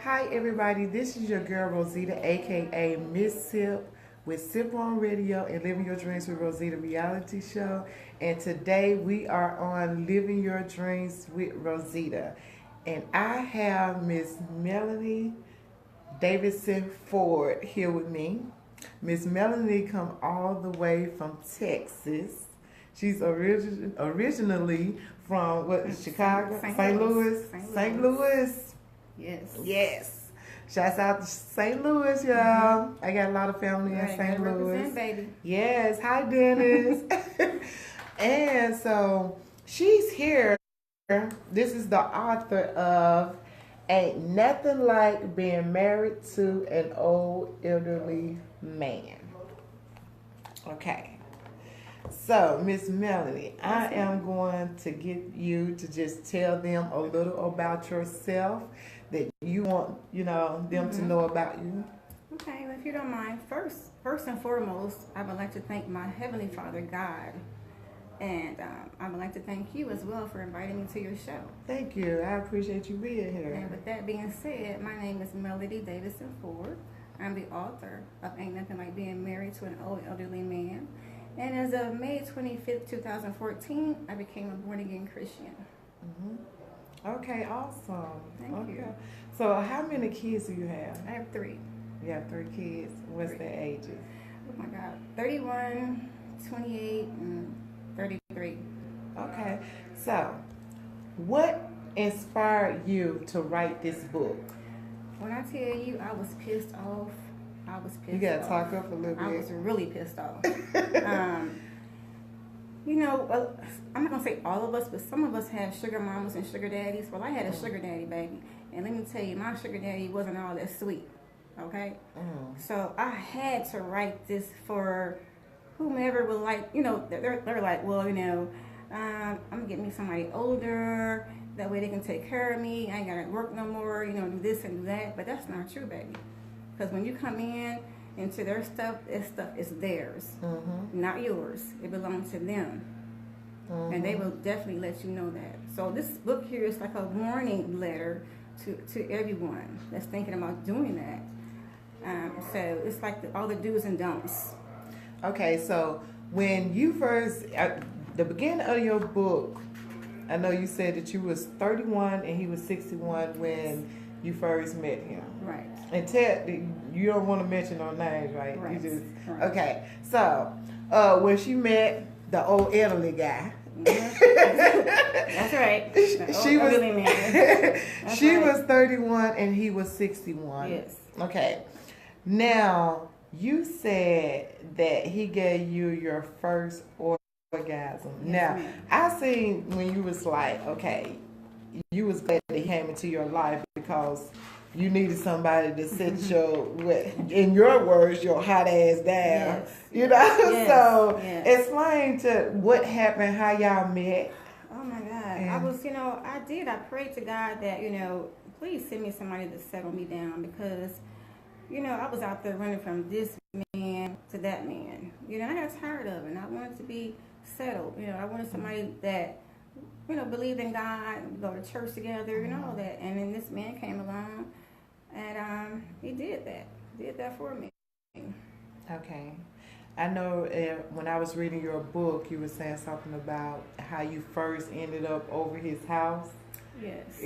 Hi everybody, this is your girl Rosita, aka Miss Sip, with Sip on Radio and Living Your Dreams with Rosita reality show. And today we are on Living Your Dreams with Rosita. And I have Miss Melanie Davidson-Ford here with me. Miss Melanie come all the way from Texas. She's originally from Chicago, St. Louis, St. Louis. Yes. Yes. Shouts out to St. Louis, y'all. I got a lot of family in St. Louis. Baby. Yes. Hi, Dennis. And so she's here. This is the author of Ain't Nothing Like Being Married to an Old Elderly Man. Okay. So, Miss Melanie, I am going to get you to just tell them a little about yourself that you want, them to know about you. Okay, well, if you don't mind, first and foremost, I would like to thank my Heavenly Father, God, and I would like to thank you as well for inviting me to your show. Thank you. I appreciate you being here. And with that being said, my name is Melody Davidson-Ford. I'm the author of Ain't Nothing Like Being Married to an Old Elderly Man. And as of May 25th, 2014, I became a born-again Christian. Mm-hmm. Okay, awesome. Thank you. So how many kids do you have? I have 3. You have 3 kids. What's their ages? Oh my God. 31, 28, and 33. Okay. So what inspired you to write this book? When I tell you I was pissed off, You gotta talk up a little bit. I was really pissed off. Well, I'm not gonna say all of us, but some of us have sugar mamas and sugar daddies. Well, I had a sugar daddy, baby, and let me tell you, my sugar daddy wasn't all that sweet. Okay, so I had to write this for whomever would like. They're like, well, I'm gonna get me somebody older. That way they can take care of me. I ain't gotta work no more. Do this and do that. But that's not true, baby. Because when you come into their stuff, this stuff is theirs, not yours. It belongs to them. And they will definitely let you know that. So this book here is like a warning letter to everyone that's thinking about doing that. So it's like all the do's and don'ts. Okay, so when you first, at the beginning of your book, I know you said that you was 31 and he was 61 when you first met him. Right. And Ted, you don't want to mention no names, right? Right. You just, right. Okay. So, when she met the old elderly guy. That's right. She was she right. was 31 and he was 61. Yes. Okay. Now, you said that he gave you your first orgasm. Yes, now, ma'am. I seen when you was like, okay, you was glad that he came into your life because you needed somebody to sit in your words, your hot ass down. Yes. Yes. So yes. Explain to what happened, how y'all met. Oh my God. And I prayed to God that, please send me somebody to settle me down because, I was out there running from this man to that man. I got tired of it and I wanted to be settled. I wanted somebody that, believed in God, go to church together, all that. And then this man came along and he did that for me. Okay. I know when I was reading your book, you were saying something about how you first ended up over his house. Yes.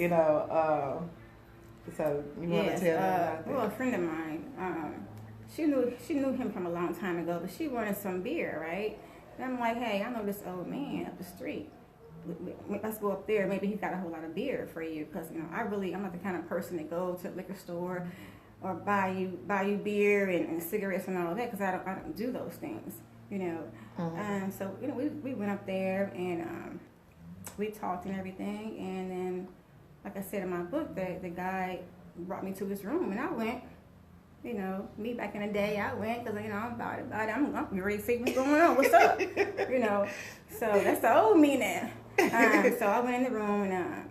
So you want to tell them about that? Well, a friend of mine, she knew him from a long time ago, but she wanted some beer, right? And I'm like, hey, I know this old man up the street. Let's go up there. Maybe he got a whole lot of beer for you, because I'm not the kind of person to go to a liquor store or buy you beer and cigarettes and all of that, because I don't do those things, So we went up there and we talked and everything, and then like I said in my book, the guy brought me to his room and I went. Me back in the day, I went because I'm about it. I'm ready to see what's going on. What's up? So that's the old me now. So I went in the room and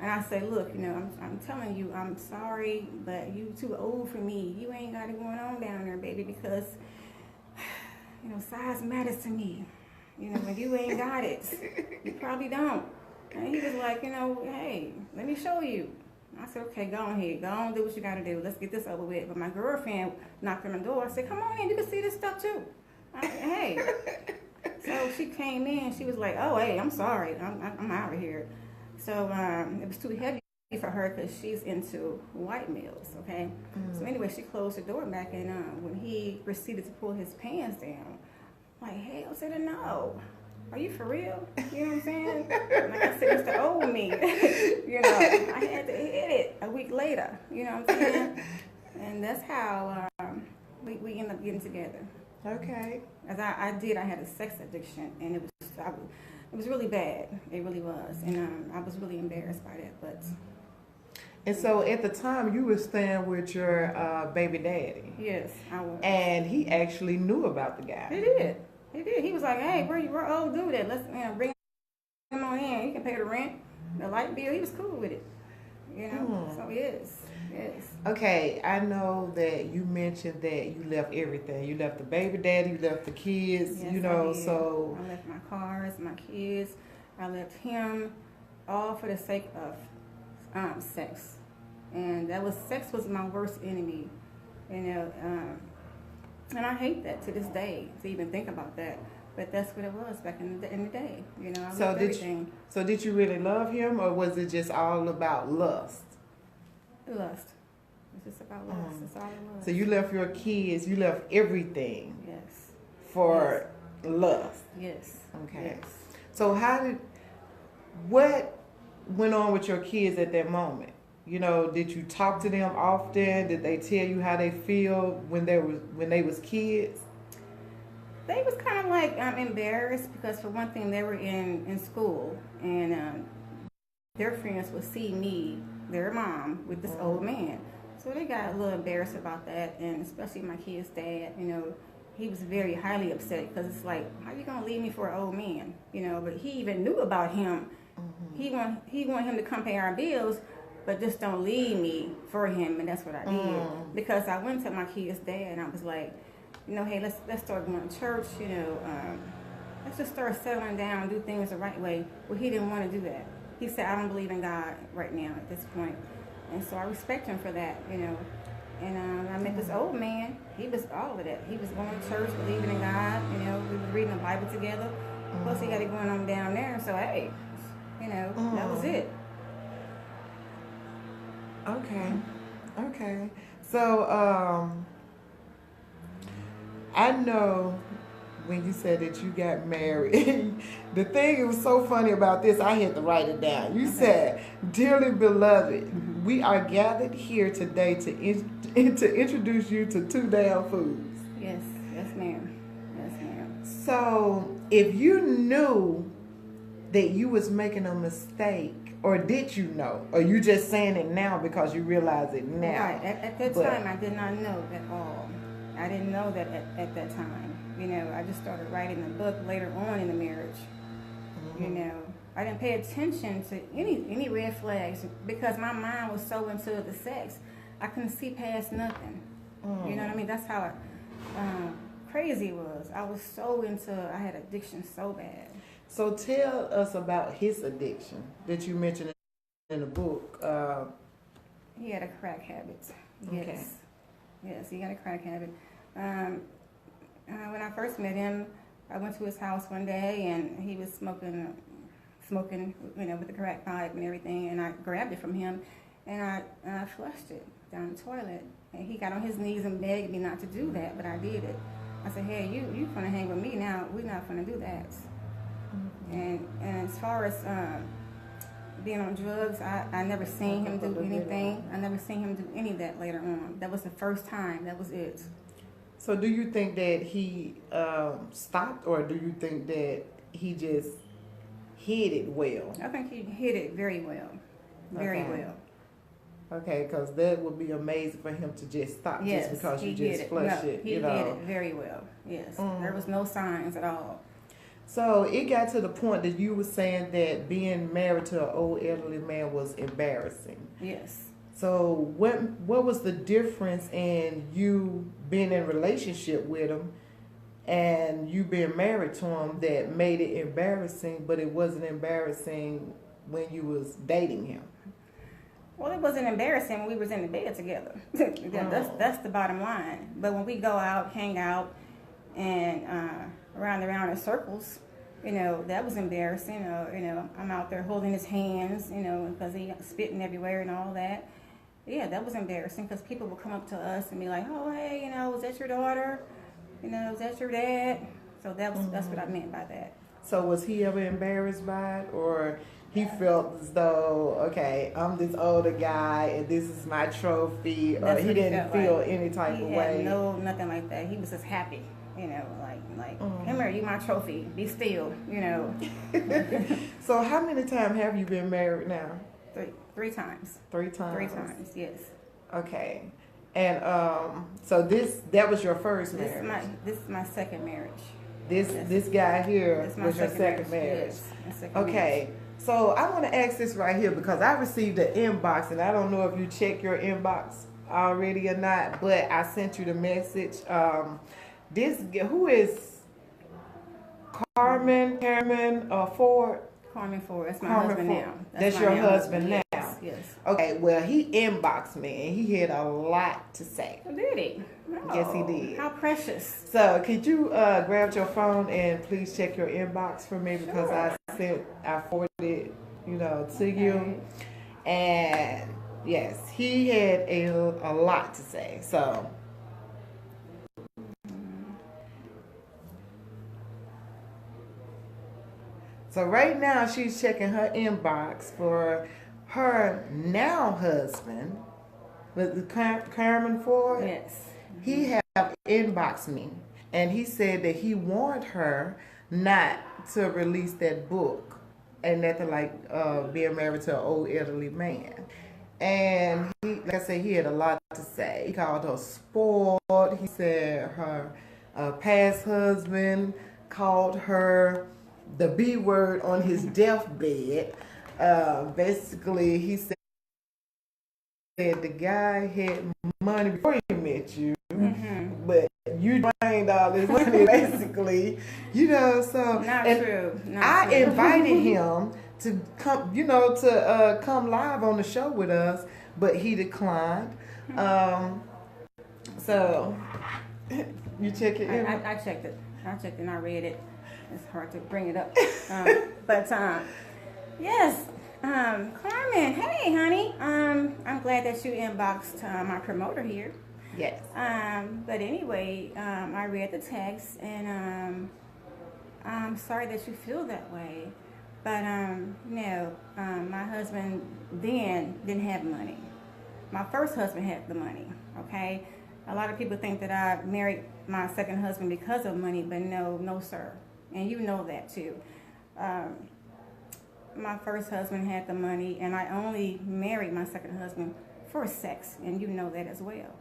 I said, look, I'm telling you, I'm sorry, but you too old for me. You ain't got it going on down there, baby, because size matters to me. When you ain't got it, you probably don't. And he was like, hey, let me show you. I said, okay, go on ahead. Go on, do what you got to do. Let's get this over with. But my girlfriend knocked on the door. I said, come on in. You can see this stuff too. I said, hey. So she came in. She was like, oh, hey, I'm sorry. I'm out of here. So it was too heavy for her because she's into white males, okay? So anyway, she closed the door back, and when he proceeded to pull his pants down, I'm like, hell, I said, no. Are you for real? You know what I'm saying? Like I said, it's the old me. You know, I had to hit it a week later. You know what I'm saying? And that's how we ended up getting together. Okay. As I had a sex addiction, and it was really bad. It really was, and I was really embarrassed by that. But and so at the time, you were staying with your baby daddy. yes, I was. And he actually knew about the guy. He did. He did. He was like, hey, we're old dude. Let's bring him on in. He can pay the rent, the light bill. He was cool with it. You know? So yes. Okay, I know that you mentioned that you left everything. You left the baby daddy, you left the kids, Yes, you know, I did. so... I left my cars, my kids. I left him all for the sake of sex. And sex was my worst enemy. You know, and I hate that to this day, to even think about that. But that's what it was back in the day. You know, I left everything. So did you really love him, or was it just all about lust? Lust. It's just about lust. That's all it was. So you left your kids, you left everything Yes. for lust. Yes. Okay. Yes. So what went on with your kids at that moment? You know, did you talk to them often? Did they tell you how they feel when they was kids? They was kind of like embarrassed because for one thing they were in school, and their friends would see me, their mom, with this old man. So they got a little embarrassed about that, and especially my kid's dad. You know, he was very highly upset because it's like, how you gonna leave me for an old man? You know, but he even knew about him. He want him to come pay our bills, but just don't leave me for him, and that's what I did. Because I went to my kid's dad and I was like, you know, hey, let's start going to church. You know, let's just start settling down, do things the right way. Well, he didn't want to do that. He said, I don't believe in God right now at this point. And so I respect him for that, you know. And I met this old man. He was all of that. He was going to church, believing in God. You know, we were reading the Bible together. Plus, he got it going on down there. So, hey, you know, that was it. Okay. So, I know when you said that you got married, the thing that was so funny about this, I had to write it down. You said, dearly beloved, we are gathered here today to introduce you to two damn foods. Yes, ma'am. Yes, ma'am. So, if you knew that you was making a mistake, or did you know? Or you just saying it now because you realize it now? Right. At that time, I did not know at all. I didn't know that at that time. You know, I just started writing the book later on in the marriage. You know, I didn't pay attention to any red flags because my mind was so into the sex. I couldn't see past nothing. You know what I mean? That's how crazy it was. I was so I had addiction so bad. So tell us about his addiction that you mentioned in the book. He had a crack habit. Okay. Yes, he had a crack habit. When I first met him, I went to his house one day and he was smoking, you know, with the crack pipe and everything. And I grabbed it from him and I flushed it down the toilet. And he got on his knees and begged me not to do that, but I did it. I said, hey, you gonna hang with me now? We're not gonna do that. And as far as being on drugs, I never seen him do anything. I never seen him do any of that later on. That was the first time. That was it. So do you think that he stopped, or do you think that he just hid it well? I think he hid it very well. Very well. Okay, because that would be amazing for him to just stop just because you just flushed it. He you know. did it very well. Yes. There was no signs at all. So it got to the point that you were saying that being married to an old elderly man was embarrassing. Yes. So what was the difference in you being in a relationship with him and you being married to him that made it embarrassing, but it wasn't embarrassing when you was dating him? Well, it wasn't embarrassing when we was in the bed together. That's the bottom line. But when we go out, hang out, and around in circles, that was embarrassing. I'm out there holding his hands, because he spitting everywhere and all that. Yeah, that was embarrassing because people would come up to us and be like, "Oh, hey, was that your daughter? Was that your dad?" So that's what I meant by that. So was he ever embarrassed by it, or he felt as though, okay, I'm this older guy and this is my trophy, or he didn't feel any type of way? No, nothing like that. He was just happy, like come here, you my trophy. Be still, So how many times have you been married now? Three times. 3 times. 3 times, yes. Okay, and so that was your first marriage. This is my second marriage. This guy here was your second marriage. Yes, my second okay. marriage. So I want to ask this right here because I received an inbox, and I don't know if you check your inbox already or not, but I sent you the message. Who is Carmen Ford? Carmen Ford. That's my husband Ford. now. That's your husband now. Yes. Okay. Well, he inboxed me, and he had a lot to say. Oh, did he? Oh, yes, he did. How precious. So, could you grab your phone and please check your inbox for me because I forwarded it, to you. And yes, he had a lot to say. So right now she's checking her inbox for her now husband, with Carmen Ford. Yes. He have inboxed me, and he said that he warned her not to release that book, and nothing like being married to an old elderly man. And he, like I said, he had a lot to say. He called her spoiled. He said her past husband called her the B word on his deathbed. Basically, he said the guy had money before he met you, but you drained all this money, basically. So not true. I invited him to come, come live on the show with us, but he declined. So you check it. I checked it. And I read it. It's hard to bring it up, but yes. Carmen, hey, honey. I'm glad that you inboxed my promoter here. Yes. But anyway, I read the text, and I'm sorry that you feel that way. But no, my husband then didn't have money. My first husband had the money. Okay. A lot of people think that I married my second husband because of money, but no, sir. And you know that too. My first husband had the money, and I only married my second husband for sex, and you know that as well.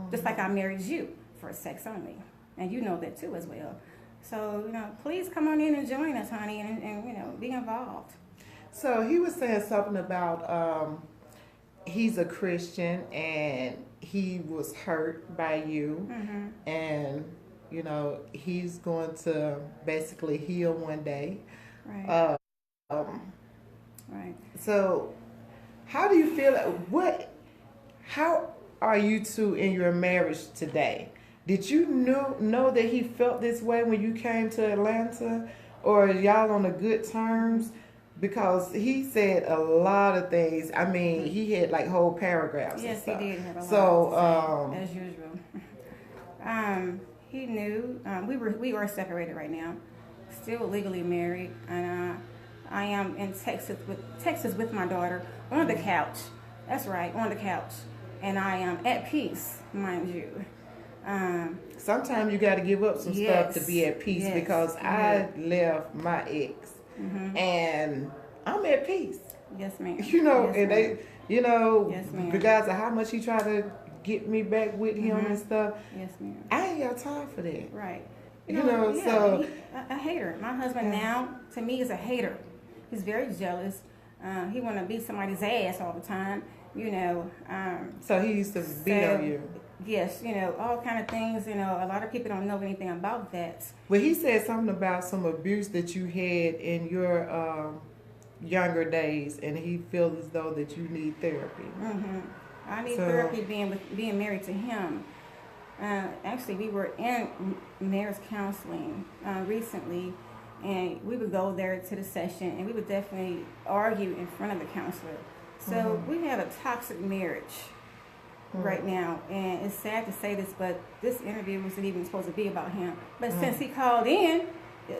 Just like I married you for sex only, and you know that too as well. So, please come on in and join us, honey, and be involved. So he was saying something about he's a Christian, and he was hurt by you, and he's going to basically heal one day. Right. Right. So, how do you feel? How are you two in your marriage today? Did you know that he felt this way when you came to Atlanta, or are y'all on a good terms? Because he said a lot of things. I mean, he had like whole paragraphs. Yes, he did have a lot. So, as usual. He knew we were separated right now, still legally married, and I am in Texas with my daughter on the couch. That's right, on the couch, and I am at peace, mind you. Sometimes you got to give up some stuff to be at peace, because I left my ex, and I'm at peace. Yes, ma'am. And they, yes, ma'am. regardless of how much he tried to get me back with him and stuff. Yes, ma'am. I ain't got time for that. Right. So a hater. My husband now, to me, is a hater. He's very jealous. He want to beat somebody's ass all the time. So he used to beat on you. Yes, all kind of things. A lot of people don't know anything about that. Well, he said something about some abuse that you had in younger days, and he feels as though that you need therapy. I need therapy being married to him. Actually, we were in marriage counseling recently, and we would go there to the session, and we would definitely argue in front of the counselor. So we have a toxic marriage right now, and it's sad to say this, but this interview wasn't even supposed to be about him. But since he called in,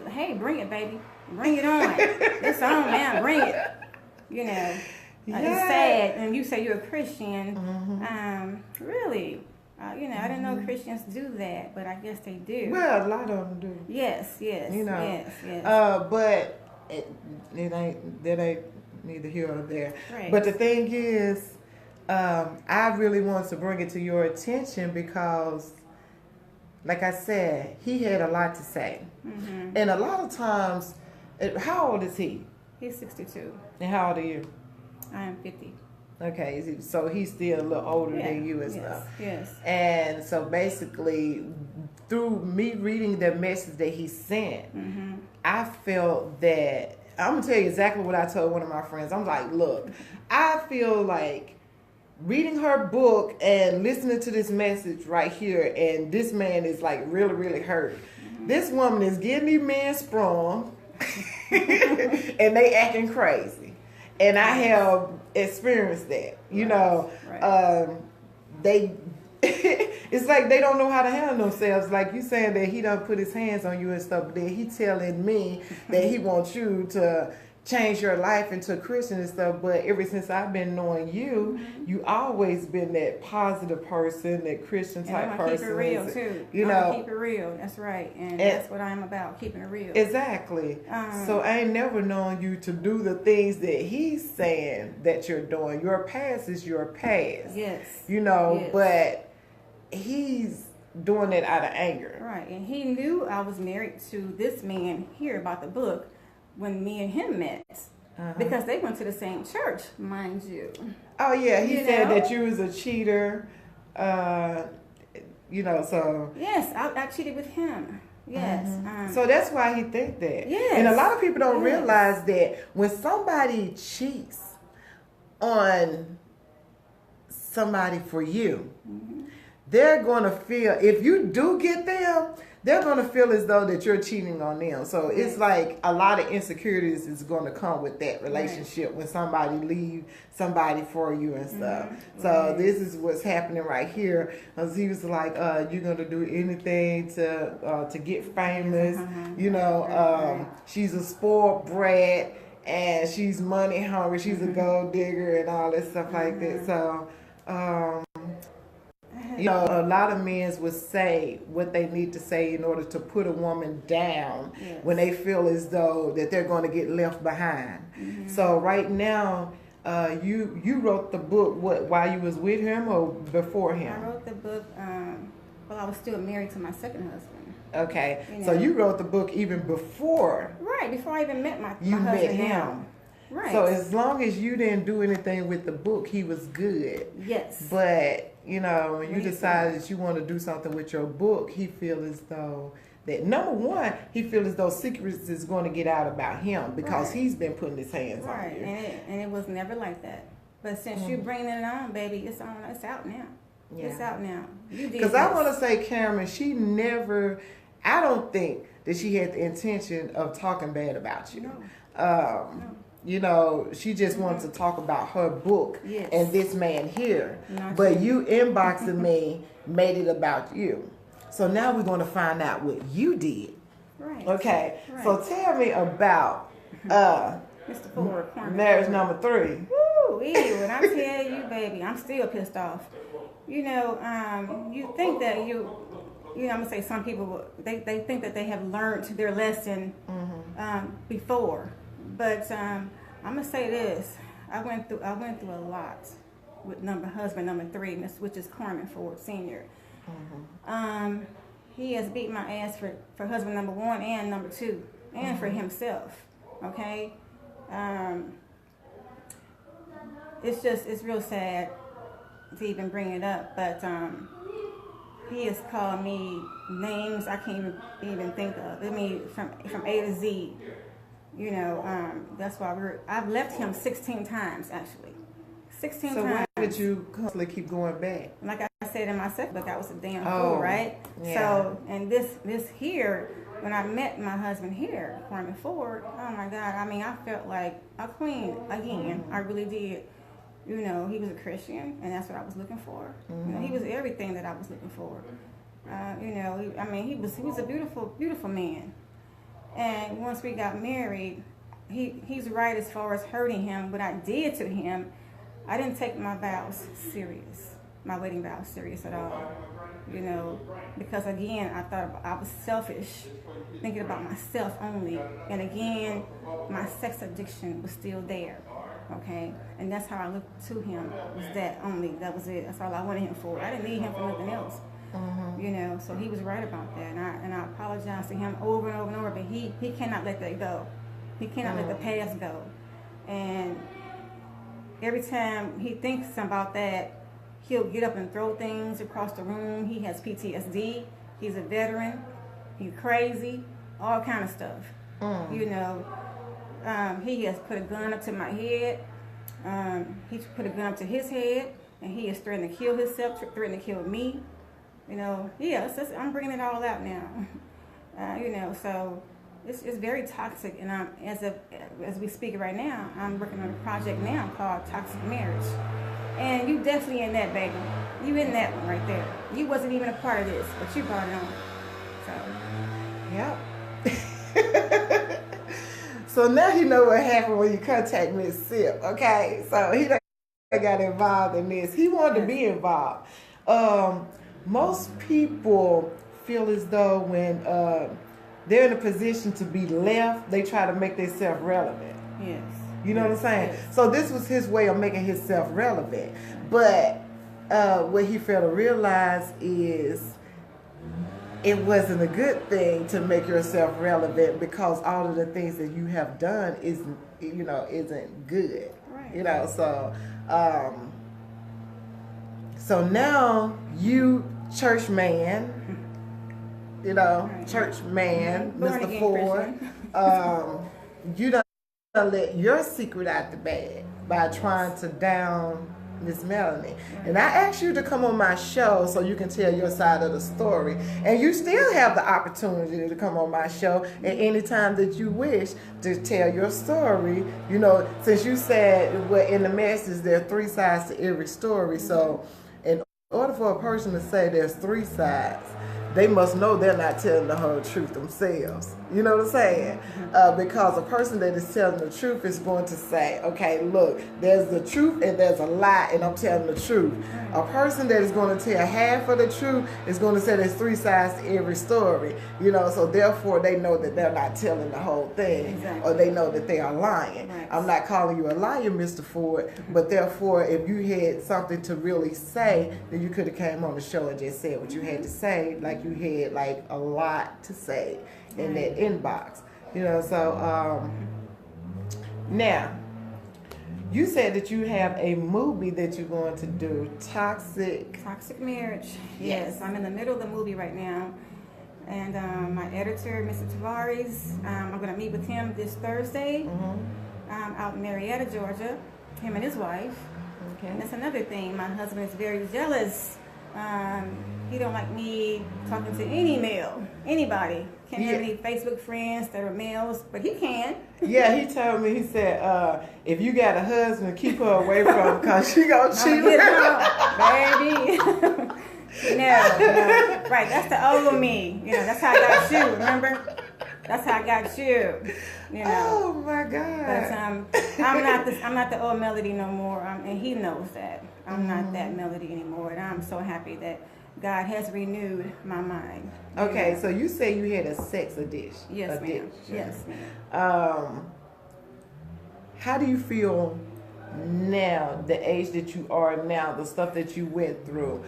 hey, bring it, baby, bring it on. It's on now, bring it. You know, it's sad. And you say you're a Christian. Really, you know, I didn't know Christians do that, but I guess they do. Well, a lot of them do. Yes, you know, yes. But it ain't that ain't neither here or there. Right. But the thing is, I really wanted to bring it to your attention because, like I said, he had a lot to say. And a lot of times, how old is he? He's 62. And how old are you? I am 50. Okay, so he's still a little older than you and stuff. Yes. And so basically, through me reading the message that he sent, I felt that, I'm going to tell you exactly what I told one of my friends. I'm like, look, I feel like reading her book and listening to this message right here, and this man is like really, really hurt. This woman is getting these men sprung, and they acting crazy. And I have experienced that. You know, they it's like they don't know how to handle themselves. Like you saying that he done put his hands on you and stuff, but then he telling me that he wants you to change your life into a Christian and stuff. But ever since I've been knowing you, you always been that positive person, that Christian type and person. Keep it real too. You know, keep it real. That's right, and that's what I'm about, keeping it real. Exactly. So I ain't never known you to do the things that he's saying that you're doing. Your past is your past. Yes. You know, but he's doing it out of anger. Right, and he knew I was married to this man here about the book when me and him met, because they went to the same church, mind you. Oh yeah, he said that you was a cheater. You know, so yes, I cheated with him. Yes. So that's why he think that. Yes. And a lot of people don't realize that when somebody cheats on somebody for you, they're going to feel, if you do get them, they're going to feel as though that you're cheating on them. So it's like a lot of insecurities is going to come with that relationship when somebody leave somebody for you and stuff. So this is what's happening right here. Because he was like, you're going to do anything to get famous. You know, she's a spoiled brat and she's money hungry. She's a gold digger and all that stuff like that. So, you know, a lot of men would say what they need to say in order to put a woman down when they feel as though that they're going to get left behind. So right now, you wrote the book while you was with him or before him? I wrote the book while I was still married to my second husband. Okay, so you wrote the book even before. Right, before I even met my You husband. met him. Now. Right. So as long as you didn't do anything with the book, he was good. Yes. But, you know, when you decided that you want to do something with your book, he feels as though that, number one, he feels as though secrets is going to get out about him because he's been putting his hands on you. And it was never like that. But since you bringing it on, baby, it's out now. Yeah. It's out now. Because I want to say, Cameron, she never, I don't think that she had the intention of talking bad about you. No. You know, she just wanted to talk about her book and this man here. But you inboxing me made it about you. So now we're going to find out what you did. Right. Okay. Right. So tell me about Mr. Ford, marriage number 3. Woo! When I tell you, baby, I'm still pissed off. You know, you think that you know, I'm gonna say some people they think that they have learned their lesson before. But I'm gonna say this: I went through a lot with husband number 3, which is Carmen Ford Sr. He has beat my ass for husband number 1 and number 2, and for himself. Okay, it's real sad to even bring it up, but he has called me names I can't even think of. I mean, from A to Z. You know, that's why I've left him 16 times actually. 16 So times. why did you constantly keep going back? Like I said in my second book, I was a damn Oh, fool, right? yeah. So, and this here, when I met my husband here, Foreman Ford, oh my God, I mean, I felt like a queen again. I really did. You know, he was a Christian, and that's what I was looking for. You know, he was everything that I was looking for. You know, he was a beautiful, beautiful man. And once we got married, he's right as far as hurting him. What I did to him, I didn't take my vows serious, my wedding vows serious at all. You know, because again, I thought I was selfish, thinking about myself only. And again, my sex addiction was still there. Okay, and that's how I looked to him. Was that only? That was it. That's all I wanted him for. I didn't need him for nothing else. You know, so he was right about that, and I apologized to him over and over and over. But he cannot let that go. He cannot let the past go. And every time he thinks about that, he'll get up and throw things across the room. He has PTSD. He's a veteran. He's crazy. All kind of stuff. You know. He has put a gun up to my head. He's put a gun up to his head, and he is threatening to kill himself, threatening to kill me. You know, I'm bringing it all out now. You know, so it's very toxic, and as we speak right now, I'm working on a project now called Toxic Marriage. And you definitely in that, baby. You in that one right there. You wasn't even a part of this, but you brought it on. So. Yep. So now he know what happened when you contact Miss Sip, okay? So he done got involved in this. He wanted to be involved. Most people feel as though when they're in a position to be left, they try to make themselves relevant. Yes. You know what I'm saying? Yes. So this was his way of making himself relevant. But what he failed to realize is it wasn't a good thing to make yourself relevant, because all of the things that you have done isn't good. Right. You know, so now you church man, you know, Right. church man, Born Mr. again Ford, you don't let your secret out the bag by trying to down Miss Melanie. And I asked you to come on my show so you can tell your side of the story. And you still have the opportunity to come on my show at any time that you wish to tell your story. You know, since you said, well, in the message, there are 3 sides to every story. So in order for a person to say there's 3 sides, they must know they're not telling the whole truth themselves. You know what I'm saying? Because a person that is telling the truth is going to say, okay, look, there's the truth and there's a lie, and I'm telling the truth. A person that is going to tell half of the truth is going to say there's 3 sides to every story. You know, so therefore they know that they're not telling the whole thing, Exactly. or they know that they are lying. Right. I'm not calling you a liar, Mr. Ford, but therefore if you had something to really say, then you could have came on the show and just said what you had to say, like you had like a lot to say in that inbox. You know, so now you said that you have a movie that you're going to do, Toxic Marriage. Yes. Yes, I'm in the middle of the movie right now. And my editor, Mr. Tavares, I'm going to meet with him this Thursday out in Marietta, Georgia, him and his wife. Okay. And that's another thing. My husband is very jealous. He don't like me talking to any male, anybody. Can't have any Facebook friends that are males, but he can. Yeah, he told me, he said, if you got a husband, keep her away from him because she gonna cheat. Baby. No. Right, that's the old me. You know, that's how I got you, remember? That's how I got you. You know. Oh my God. But I'm not the old Melody no more. And he knows that. I'm not that Melody anymore. And I'm so happy that God has renewed my mind. Okay, so you say you had a sex addiction. Yes, ma'am. Yes, ma'am. How do you feel now, the age that you are now, the stuff that you went through?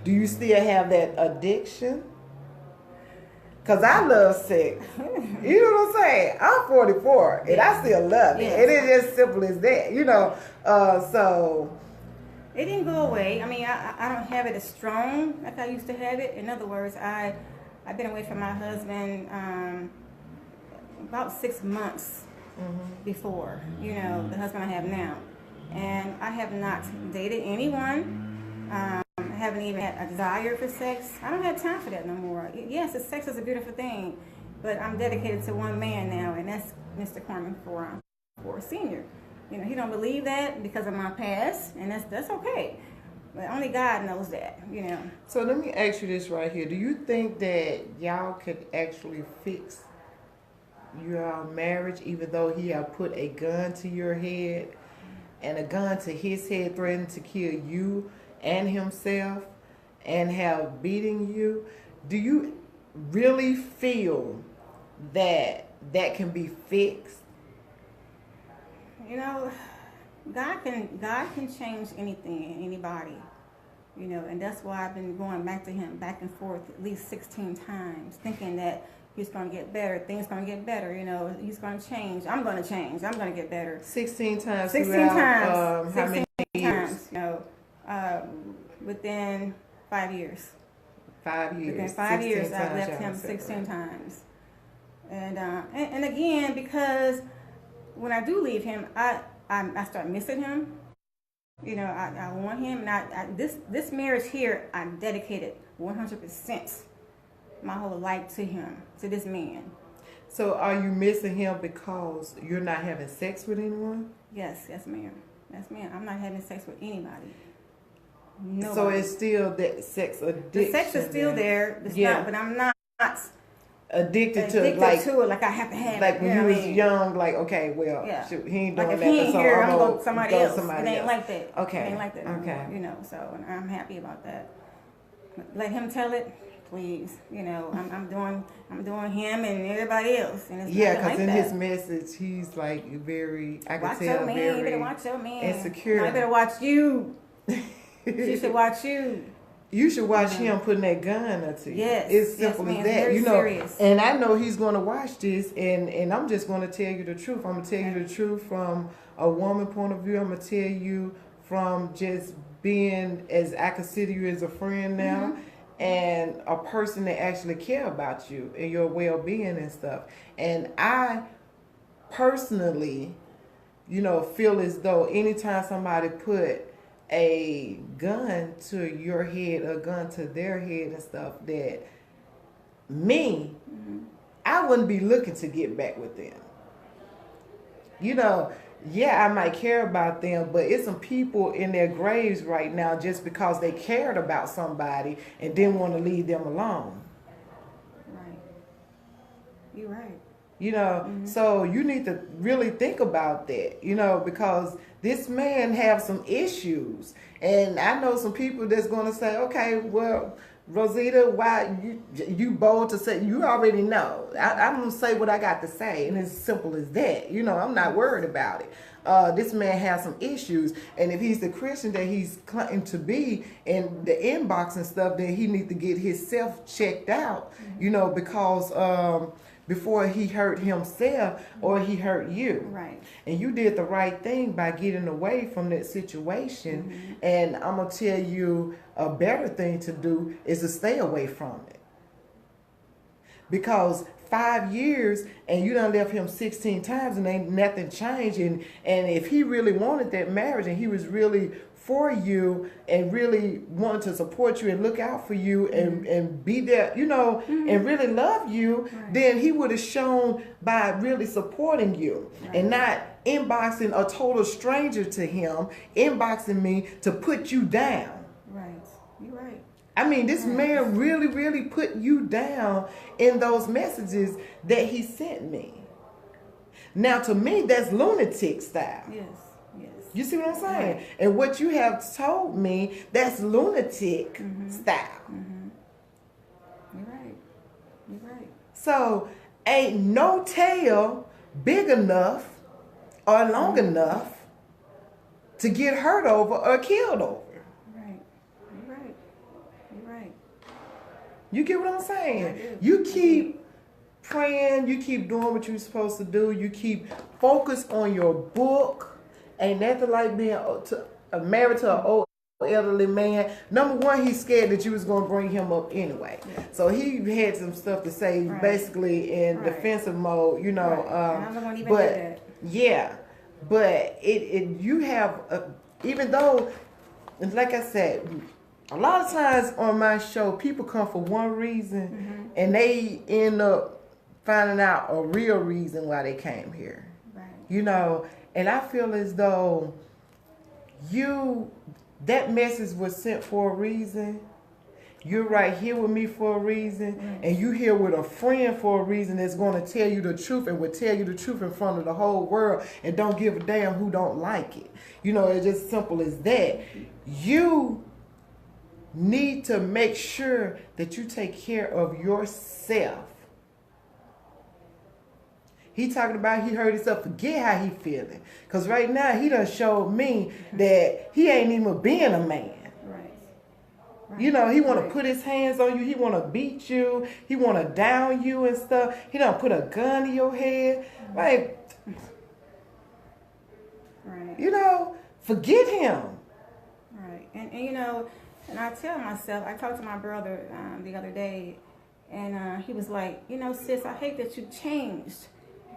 Do you still have that addiction? Because I love sex. You know what I'm saying? I'm 44, and I still love it. And it's just simple as that, you know. So it didn't go away. I mean, I don't have it as strong like I used to have it. In other words, I've been away from my husband about 6 months. before, you know, the husband I have now. And I have not dated anyone. I haven't even had a desire for sex. I don't have time for that no more. Yes, sex is a beautiful thing, but I'm dedicated to one man now, and that's Mr. Corman for Senior. You know, he don't believe that because of my past, and that's okay. But only God knows that, you know. So let me ask you this right here. Do you think that y'all could actually fix your marriage even though he have put a gun to your head and a gun to his head threatening to kill you and himself and have beaten you? Do you really feel that that can be fixed? You know, God can change anything and anybody, you know, and that's why I've been going back to him back and forth at least 16 times, thinking that he's going to get better, things going to get better, you know, he's going to change, I'm going to change, I'm going to get better. 16 times 16 throughout, times. how many 16 years? times, you know, within 5 years. 5 years. Within 5 years, I've times left y'all him separated. 16 times. And again, because when I do leave him, I start missing him. You know, I want him, and this marriage here, I dedicated 100% my whole life to him, to this man. So are you missing him because you're not having sex with anyone? Yes, ma'am. Yes, ma'am. I'm not having sex with anybody. No. So it's still that sex addiction. The sex is still there. It's not, but I'm not addicted to it. Like I have to have like it. when you was young, like, okay, well, yeah. shoot, he ain't like doing if that. he ain't so here, I'm I'm gonna going somebody go else. Somebody it ain't else. like that. Okay. It ain't like that. Okay. Anymore, you know, so and I'm happy about that. Let him tell it, please. You know, I'm doing him and everybody else. And it's Yeah, because like in that. his message, he's like very, I can Watch tell, your man. very You better watch your man. insecure. No, you better watch you. She should watch you. You should watch him putting that gun up to you. Yes. It's simple yes, as man. that. Very You know, serious. and I know he's going to watch this, and I'm just going to tell you the truth. I'm going to tell you the truth from a woman point of view. I'm going to tell you from just being, as I consider you as a friend now, and a person that actually care about you and your well-being and stuff. And I personally, you know, feel as though anytime somebody put a gun to your head, a gun to their head and stuff, that me, I wouldn't be looking to get back with them. You know, yeah, I might care about them, but it's some people in their graves right now just because they cared about somebody and didn't want to leave them alone. Right. You're right. You know, so you need to really think about that, you know, because this man have some issues. And I know some people that's going to say, okay, well, Rosita, why you bold to say, you already know. I'm going to say what I got to say. And it's simple as that. You know, I'm not worried about it. This man has some issues. And if he's the Christian that he's claiming to be in the inbox and stuff, then he needs to get himself checked out, you know, because before he hurt himself or he hurt you. Right. And you did the right thing by getting away from that situation. And I'm going to tell you a better thing to do is to stay away from it. Because 5 years and you done left him 16 times and ain't nothing changed. And if he really wanted that marriage and he was really for you and really wanted to support you and look out for you and be there, you know, and really love you, then he would have shown by really supporting you and not inboxing a total stranger to him, inboxing me to put you down. Right. You're right. I mean, this man really, really put you down in those messages that he sent me. Now, to me, that's lunatic style. Yes. You see what I'm saying? Right. And what you have told me, that's lunatic style. You're right. You're right. So, ain't no tail big enough or long enough to get hurt over or killed over. Right. You're right. You're right. You get what I'm saying? I do. You keep praying, you keep doing what you're supposed to do, you keep focused on your book. Ain't nothing like being married to an elderly man. Number one, he's scared that you was going to bring him up anyway. Yeah. So he had some stuff to say, Right. basically in Right. defensive mode, you know. Right. And I don't even but do that. yeah, but it you have even though, like I said, a lot of times on my show, people come for one reason, and they end up finding out a real reason why they came here. Right. You know, and I feel as though that message was sent for a reason. You're right here with me for a reason, and you here with a friend for a reason that's going to tell you the truth and will tell you the truth in front of the whole world and don't give a damn who don't like it. You know, it's just simple as that. You need to make sure that you take care of yourself. He talking about he hurt himself. Forget how he feeling. Because right now he done showed me that he ain't even being a man. Right. You know, he want to Right. put his hands on you. He want to beat you. He want to down you and stuff. He done put a gun in your head. Like, Right. you know, forget him. Right. And you know, and I tell myself, I talked to my brother the other day, and he was like, you know, sis, I hate that you changed.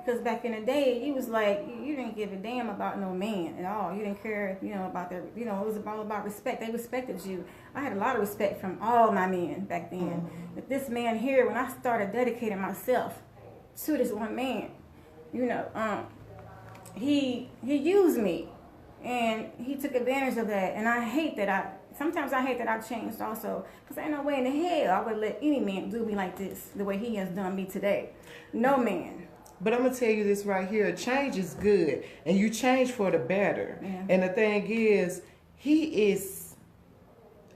Because back in the day, you was like, you didn't give a damn about no man at all. You didn't care, you know, about their, you know, it was all about respect. They respected you. I had a lot of respect from all my men back then. But this man here, when I started dedicating myself to this one man, you know, he used me. And he took advantage of that. And I hate that sometimes I hate that I changed also. Because ain't no way in the hell I would let any man do me like this, the way he has done me today. No man. But I'm going to tell you this right here. Change is good. And you change for the better. Yeah. And the thing is, he is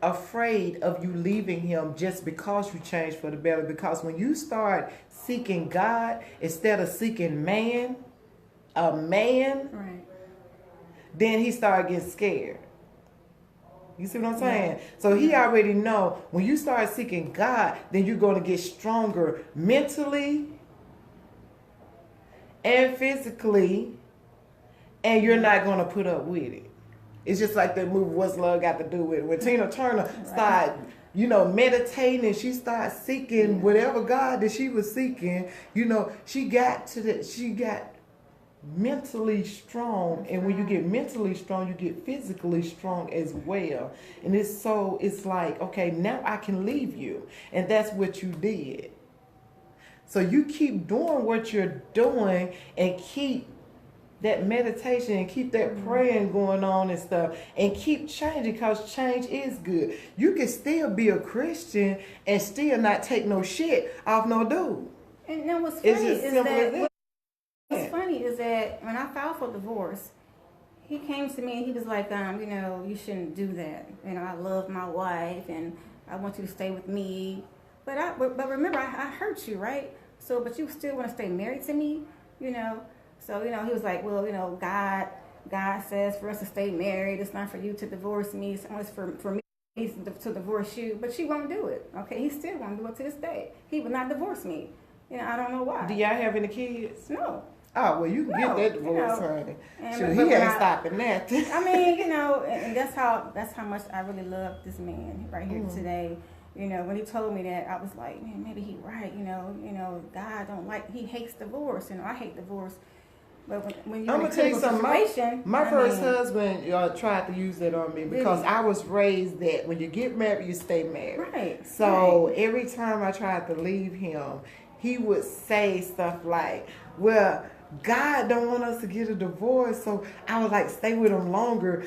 afraid of you leaving him just because you change for the better. Because when you start seeking God instead of seeking a man, Right. then he start getting scared. You see what I'm saying? So he already know when you start seeking God, then you're going to get stronger mentally and physically, and you're not going to put up with it. It's just like that movie, What's Love Got to Do with it? When Tina Turner started, you know, meditating, and she started seeking whatever God that she was seeking, you know, she got mentally strong. And when you get mentally strong, you get physically strong as well. And it's like, okay, now I can leave you. And that's what you did. So you keep doing what you're doing and keep that meditation and keep that praying going on and stuff and keep changing, because change is good. You can still be a Christian and still not take no shit off no dude. And then what's It's funny just is simple as that that. what's funny is that when I filed for divorce, he came to me and he was like, you know, you shouldn't do that. You know, I love my wife and I want you to stay with me. But remember, I hurt you, right? So, but you still want to stay married to me, you know? So, you know, he was like, well, you know, God says for us to stay married. It's not for you to divorce me. It's only for me to divorce you. But she won't do it, okay? He still won't do it to this day. He would not divorce me. You know, I don't know why. Do y'all have any kids? No. Oh, well, you can get that divorce, you know, honey. and- Sure, but he when ain't stopping that. I mean, you know, and that's how much I really love this man right here today. You know, when he told me that, I was like, man, maybe he right. You know, God don't like, he hates divorce. You know, I hate divorce. But when you're I'm in a gonna tell you critical something. situation, My I first mean, husband tried to use that on me because Really? I was raised that when you get married, you stay married. Right. So right. every time I tried to leave him, he would say stuff like, "Well, God don't want us to get a divorce," so I would like stay with him longer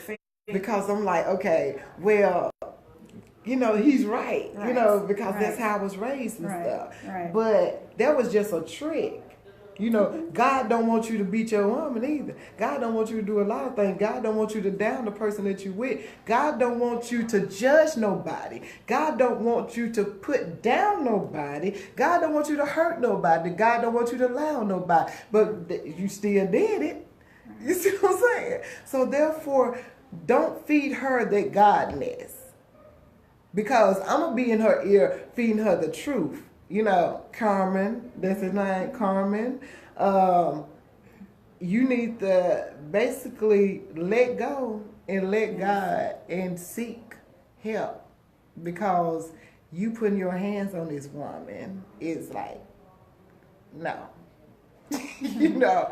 because I'm like, okay, well, you know, he's right, you Right. know, because Right. that's how I was raised and Right. stuff. Right. But that was just a trick. You know, God don't want you to beat your woman either. God don't want you to do a lot of things. God don't want you to down the person that you with. God don't want you to judge nobody. God don't want you to put down nobody. God don't want you to hurt nobody. God don't want you to lie on nobody. But you still did it. You see what I'm saying? So therefore, don't feed her that godness. Because I'm going to be in her ear feeding her the truth. You know, Carmen, that's his name, Carmen. You need to basically let go and let God and seek help because you putting your hands on this woman is like, no. You know,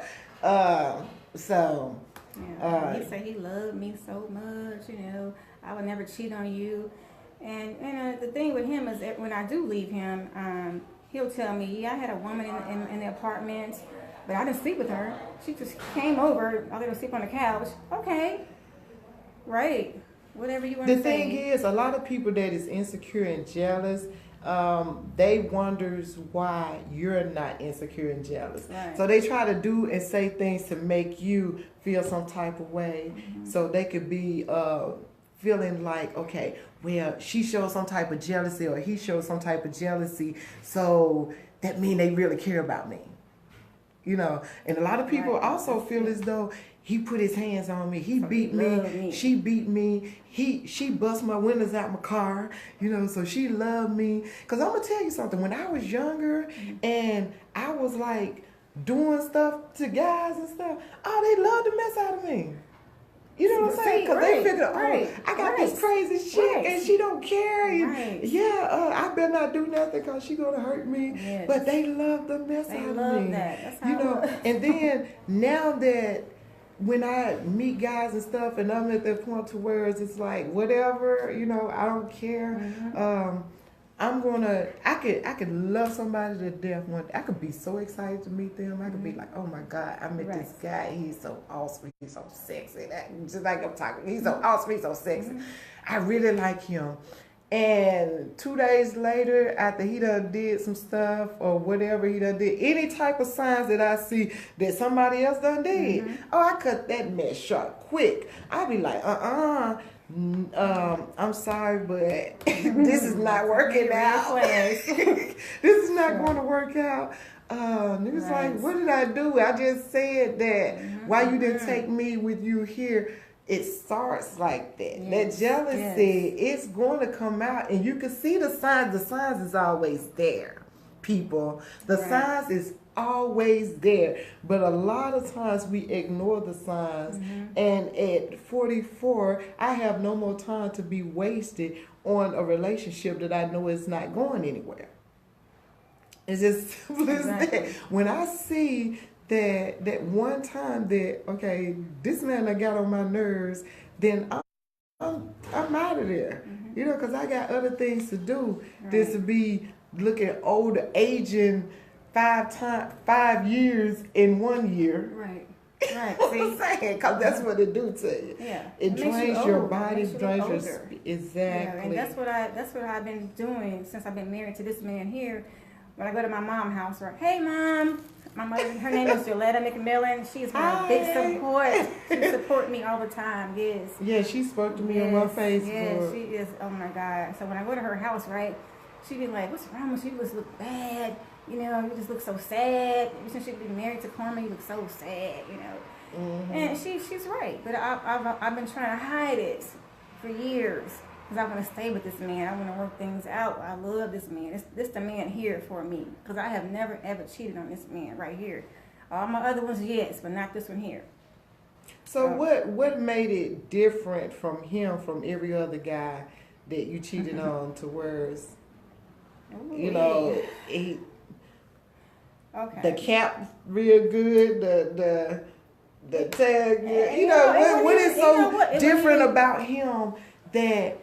so. He said he loved me so much, you know, I would never cheat on you. And the thing with him is that when I do leave him, he'll tell me, yeah, I had a woman in the apartment, but I didn't sleep with her. She just came over. I let her sleep on the couch. Okay. Right. Whatever you want to say. The thing is, a lot of people that is insecure and jealous, they wonders why you're not insecure and jealous. Right. So they try to do and say things to make you feel some type of way, so they could be feeling like, okay, well, she shows some type of jealousy or he shows some type of jealousy, so that mean they really care about me. You know, and a lot of people also feel as though he put his hands on me, he beat me, she beat me, she bust my windows out my car, you know, so she loved me. Because I'm going to tell you something, when I was younger and I was like doing stuff to guys and stuff, oh, they loved the mess out of me. You know what I'm saying? Because they figure, I got this crazy chick and she don't care. And I better not do nothing because she going to hurt me. Yes. But they love the mess out of me. They love that. That's how you know, and then now that when I meet guys and stuff and I'm at that point to where it's like, whatever, you know, I don't care. I could love somebody to death one day. I could be so excited to meet them. I could be like, oh my God, I met this guy. He's so awesome. He's so sexy. Just like I'm talking. He's so awesome. He's so sexy. I really like him. And 2 days later, after he done did some stuff or whatever he done did, any type of signs that I see that somebody else done did, I cut that mess short quick. I be like, I'm sorry, but this is not working out. This is not going to work out. And it was like, what did I do? I just said that. Why you didn't take me with you here? It starts like that. That jealousy, it's going to come out, and you can see the signs. The signs is always there, people. The signs is always there, but a lot of times we ignore the signs. And at 44, I have no more time to be wasted on a relationship that I know is not going anywhere. It's just simple as that. When I see that one time that, okay, this man that got on my nerves, then I'm out of there. You know, because I got other things to do than to be looking older, aging 5 years in 1 year. Right. See, I'm saying, because that's what it do to you. Yeah, it drains your body, drains your spirit. Exactly. Yeah, and that's what I've been doing since I've been married to this man here. When I go to my mom's house, right? Hey, Mom. My mother, her name is Joletta McMillan. She's my big support. She supports me all the time. Yes. Yeah, she spoke to me on my Facebook. Yeah, she is. Oh my God. So when I go to her house, right, she be like, "What's wrong with you? You just look bad. You know, you just look so sad. Since you've been married to Carmen, you look so sad. You know." And she's right. But I've been trying to hide it for years. Because I want to stay with this man. I want to work things out. I love this man. This the man here for me. Because I have never, ever cheated on this man right here. All my other ones, yes, but not this one here. So what made it different from him, from every other guy that you cheated on, to where, you know, the cap real good, the tag, you know, what is so different about him that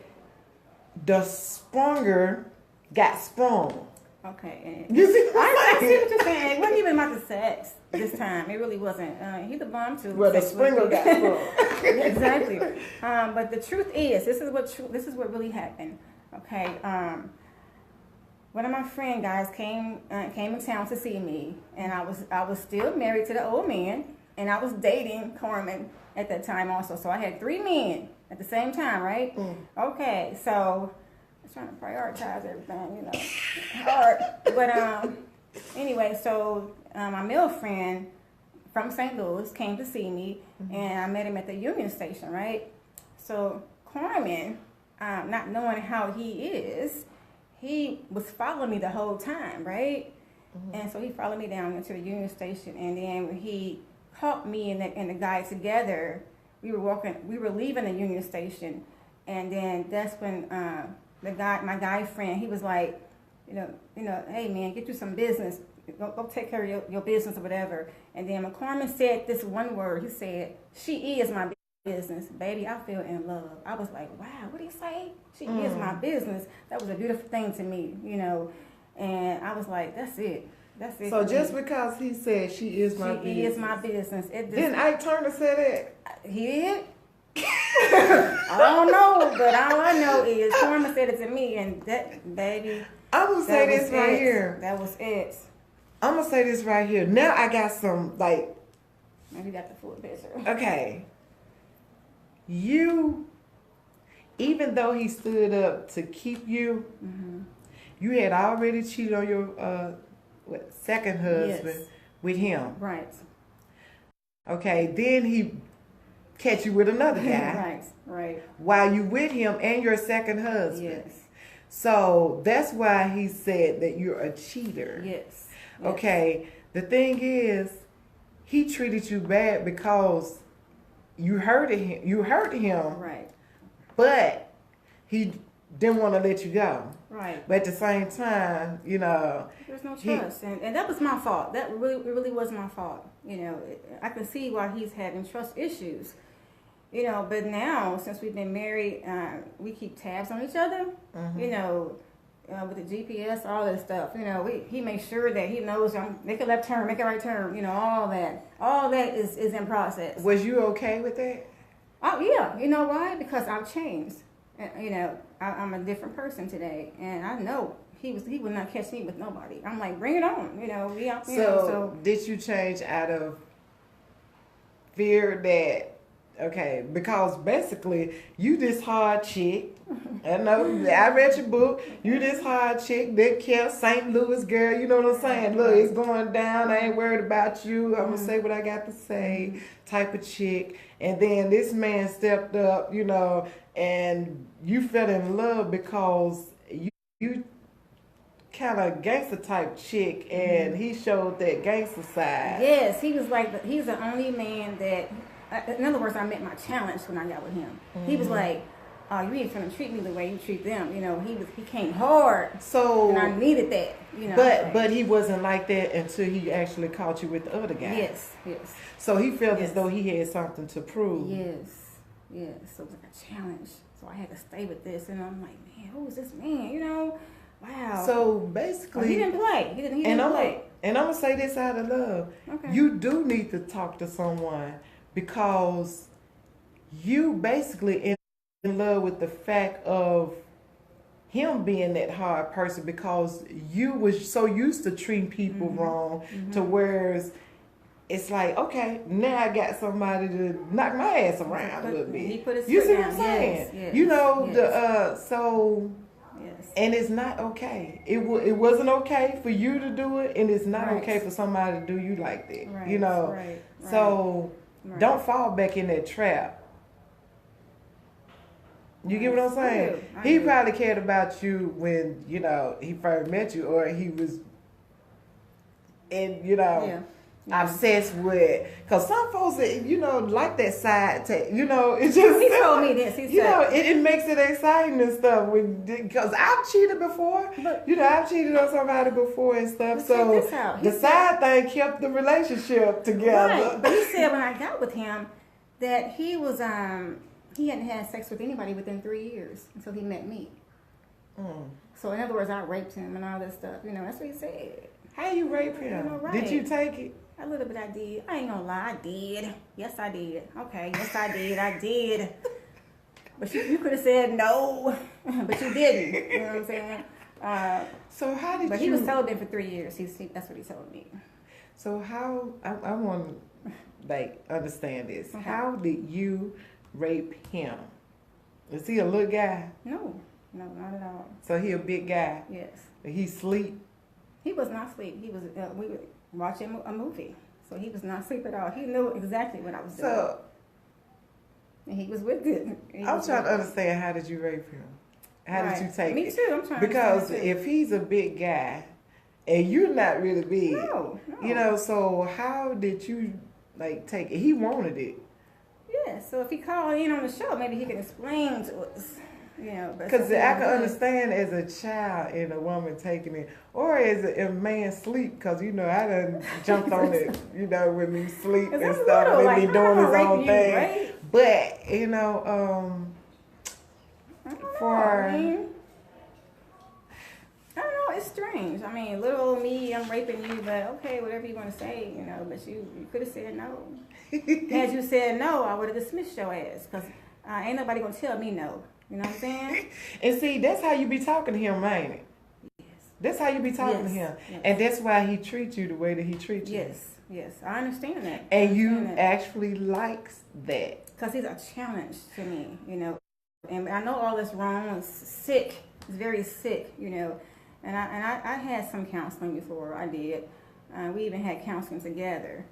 the spronger got sprung? Okay. You see I see what you're saying. It wasn't even about the sex this time. It really wasn't. He's the bomb too. Well, the springer got sprung. Exactly. But the truth is, this is what really happened. Okay. One of my friend guys came in town to see me, and I was still married to the old man, and I was dating Carmen at that time also. So I had 3 men at the same time, right? Okay, so I'm trying to prioritize everything, you know, hard. But anyway, so my male friend from St. Louis came to see me, and I met him at the Union Station, right? So Carmen, not knowing how he was following me the whole time, right? And so he followed me down into the Union Station, and then when he caught me and the guy together, we were leaving the Union Station, And then that's when my guy friend, he was like, hey man, get you some business. Go take care of your business or whatever. And then McCormick said this one word. He said, she is my business. Baby, I feel in love. I was like, wow, what did he say? She is my business. That was a beautiful thing to me, And I was like, that's it. That's it. So just because he said she is my business. She is my business. Didn't Ike Turner say that? He did? I don't know, but all I know is Corma said it to me, and that, baby. I'm going to say this right here. That was it. I'm going to say this right here. Now I got some, like. Maybe got the full picture. Okay. Even though he stood up to keep you, you had already cheated on your second husband with him. Right. Okay, then he catch you with another guy. Right. While you with him and your second husband. Yes. So that's why he said that you're a cheater. Yes. Okay, the thing is, he treated you bad because you hurt him. Right. But he didn't want to let you go. Right. But at the same time, there's no trust, and that was my fault. That really was my fault. I can see why he's having trust issues. But now since we've been married, we keep tabs on each other. With the GPS, all that stuff. He makes sure that he knows make a left turn, make a right turn. All that is in process. Was you okay with that? Oh yeah, you know why? Because I've changed. I'm a different person today, and I know he would not catch me with nobody. I'm like, bring it on. So did you change out of fear that? Okay, because basically you this hard chick. I know, I read your book. You this hard chick that kept St. Louis girl. You know what I'm saying? Look, it's going down. I ain't worried about you. I'm going to say what I got to say type of chick. And then this man stepped up, and you fell in love because you kind of gangster type chick, and he showed that gangster side. Yes, he was like, he's the only man that... In other words, I met my challenge when I got with him. He was like, "Oh, you ain't gonna treat me the way you treat them." He came hard. So and I needed that. But he wasn't like that until he actually caught you with the other guy. Yes. So he felt as though he had something to prove. Yes. So it was like a challenge. So I had to stay with this, and I'm like, man, who is this man? Wow. So basically, he didn't play. He didn't play. And I'm gonna say this out of love. Okay. You do need to talk to someone. Because you basically in love with the fact of him being that hard person, because you was so used to treating people wrong to whereas it's like, okay, now I got somebody to knock my ass around a little bit. He put his foot you see down. what I'm saying? Yes. Yes. And it's not okay. It wasn't okay for you to do it, and it's not okay for somebody to do you like that. Right. So don't fall back in that trap. You get what I'm saying? He probably cared about you when, he first met you, or he was obsessed with, because some folks, like that side take, it just... He told me this. He said... it makes it exciting and stuff, because I've cheated before. I've cheated on somebody before and stuff, so the side thing kept the relationship together. Right, but he said when I got with him that he was, he hadn't had sex with anybody within 3 years until he met me. So in other words, I raped him and all that stuff. That's what he said. How you rape him? Did you take it? A little bit I did. I ain't gonna lie, I did. Yes, I did. Okay, yes, I did. I did. But you could have said no, but you didn't. You know what I'm saying? So how did But he was celibate for 3 years. That's what he told me. So how, I want to, understand this. Okay. How did you rape him? Is he a little guy? No, not at all. So he a big guy? Yes. He sleep? He was not asleep. He was, we were watching a movie. So he was not asleep at all. He knew exactly what I was doing. And he was with it. I'm trying to understand, how did you rape him? How did you take it? Me too. I'm trying because to understand if he's a big guy and you're not really big, no. so how did you take it? He wanted it. Yes. Yeah, so if he called in on the show, maybe he can explain to us. You know, because I can understand as a child and a woman taking it, or as a man sleep, because you know I done jumped on it, you know, when he sleep and stuff, and like, he be doing his own thing. Right? But you know, I don't know, it's strange. I mean, little old me, I'm raping you, but okay, whatever you want to say, you know, but you could have said no. Had you said no, I would have dismissed your ass, because ain't nobody going to tell me no. You know what I'm saying? And see, that's how you be talking to him, ain't it? Yes. That's how you be talking to him. Yes. And that's why he treats you the way that he treats you. Yes, I understand that. And you actually likes that. Because he's a challenge to me, you know. And I know all this wrong. It's sick. It's very sick, you know. And I had some counseling before. I did. We even had counseling together.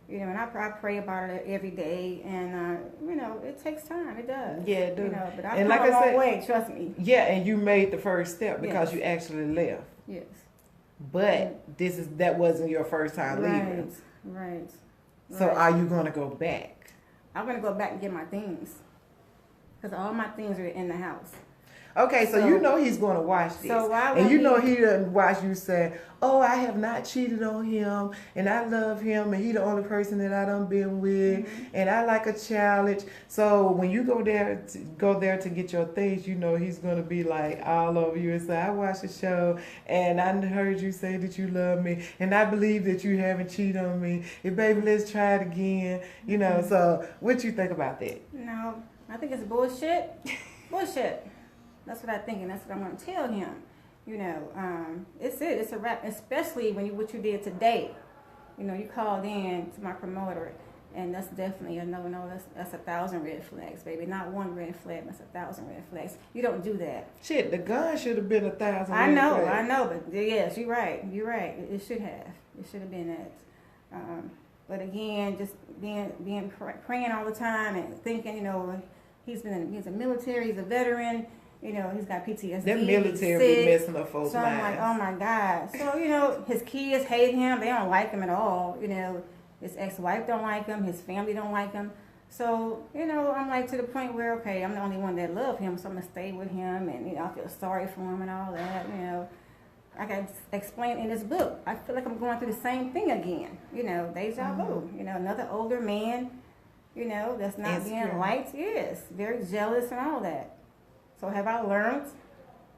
You know, and I pray about it every day, and you know, it takes time. It does. Yeah, it does. You know, but I've come a long way. Trust me. Yeah, and you made the first step because you actually left. Yes. But that wasn't your first time leaving. Right. So are you gonna go back? I'm gonna go back and get my things, because all my things are in the house. Okay, so you know he's going to watch this. So and you know he doesn't watch you say, oh, I have not cheated on him, and I love him, and he the only person that I done been with, and I like a challenge. So when you go there to get your things, you know he's going to be like all over you and say, I watched the show, and I heard you say that you love me, and I believe that you haven't cheated on me. And baby, let's try it again. You know, so what you think about that? No, I think it's bullshit. Bullshit. That's what I think, and that's what I'm going to tell him. You know, it's a wrap, especially when what you did today. You know, you called in to my promoter, and that's definitely a no. That's 1,000 red flags, baby. Not one red flag, that's 1,000 red flags. You don't do that. Shit, the gun should have been 1,000 I know, but yes, you're right. It should have. It should have been that. But again, just being praying all the time and thinking, you know, he's a military, he's a veteran. You know, he's got PTSD. That military be messing up folks' So I'm like, oh my God. So, you know, his kids hate him. They don't like him at all. You know, his ex-wife don't like him. His family don't like him. So, you know, I'm like to the point where, okay, I'm the only one that love him, so I'm going to stay with him. And, you know, I feel sorry for him and all that, you know. I got to explain in this book. I feel like I'm going through the same thing again. You know, deja vu. You know, another older man, you know, that's not being liked. Yes, very jealous and all that. So have I learned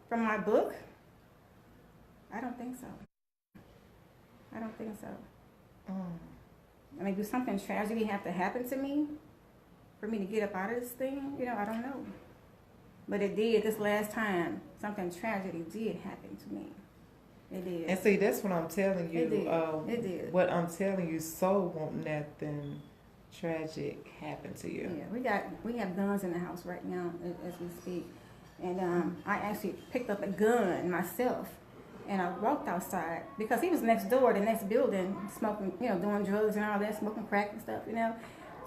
from my book? I don't think so. I mean, do something tragedy have to happen to me for me to get up out of this thing? You know, I don't know. But it did this last time. Something tragedy did happen to me. It did. And see, that's what I'm telling you. It did. What I'm telling you, so won't nothing tragic happen to you. Yeah, we have guns in the house right now as we speak. And I actually picked up a gun myself, and I walked outside because he was next door, the next building, smoking, you know, doing drugs and all that, smoking crack and stuff, you know.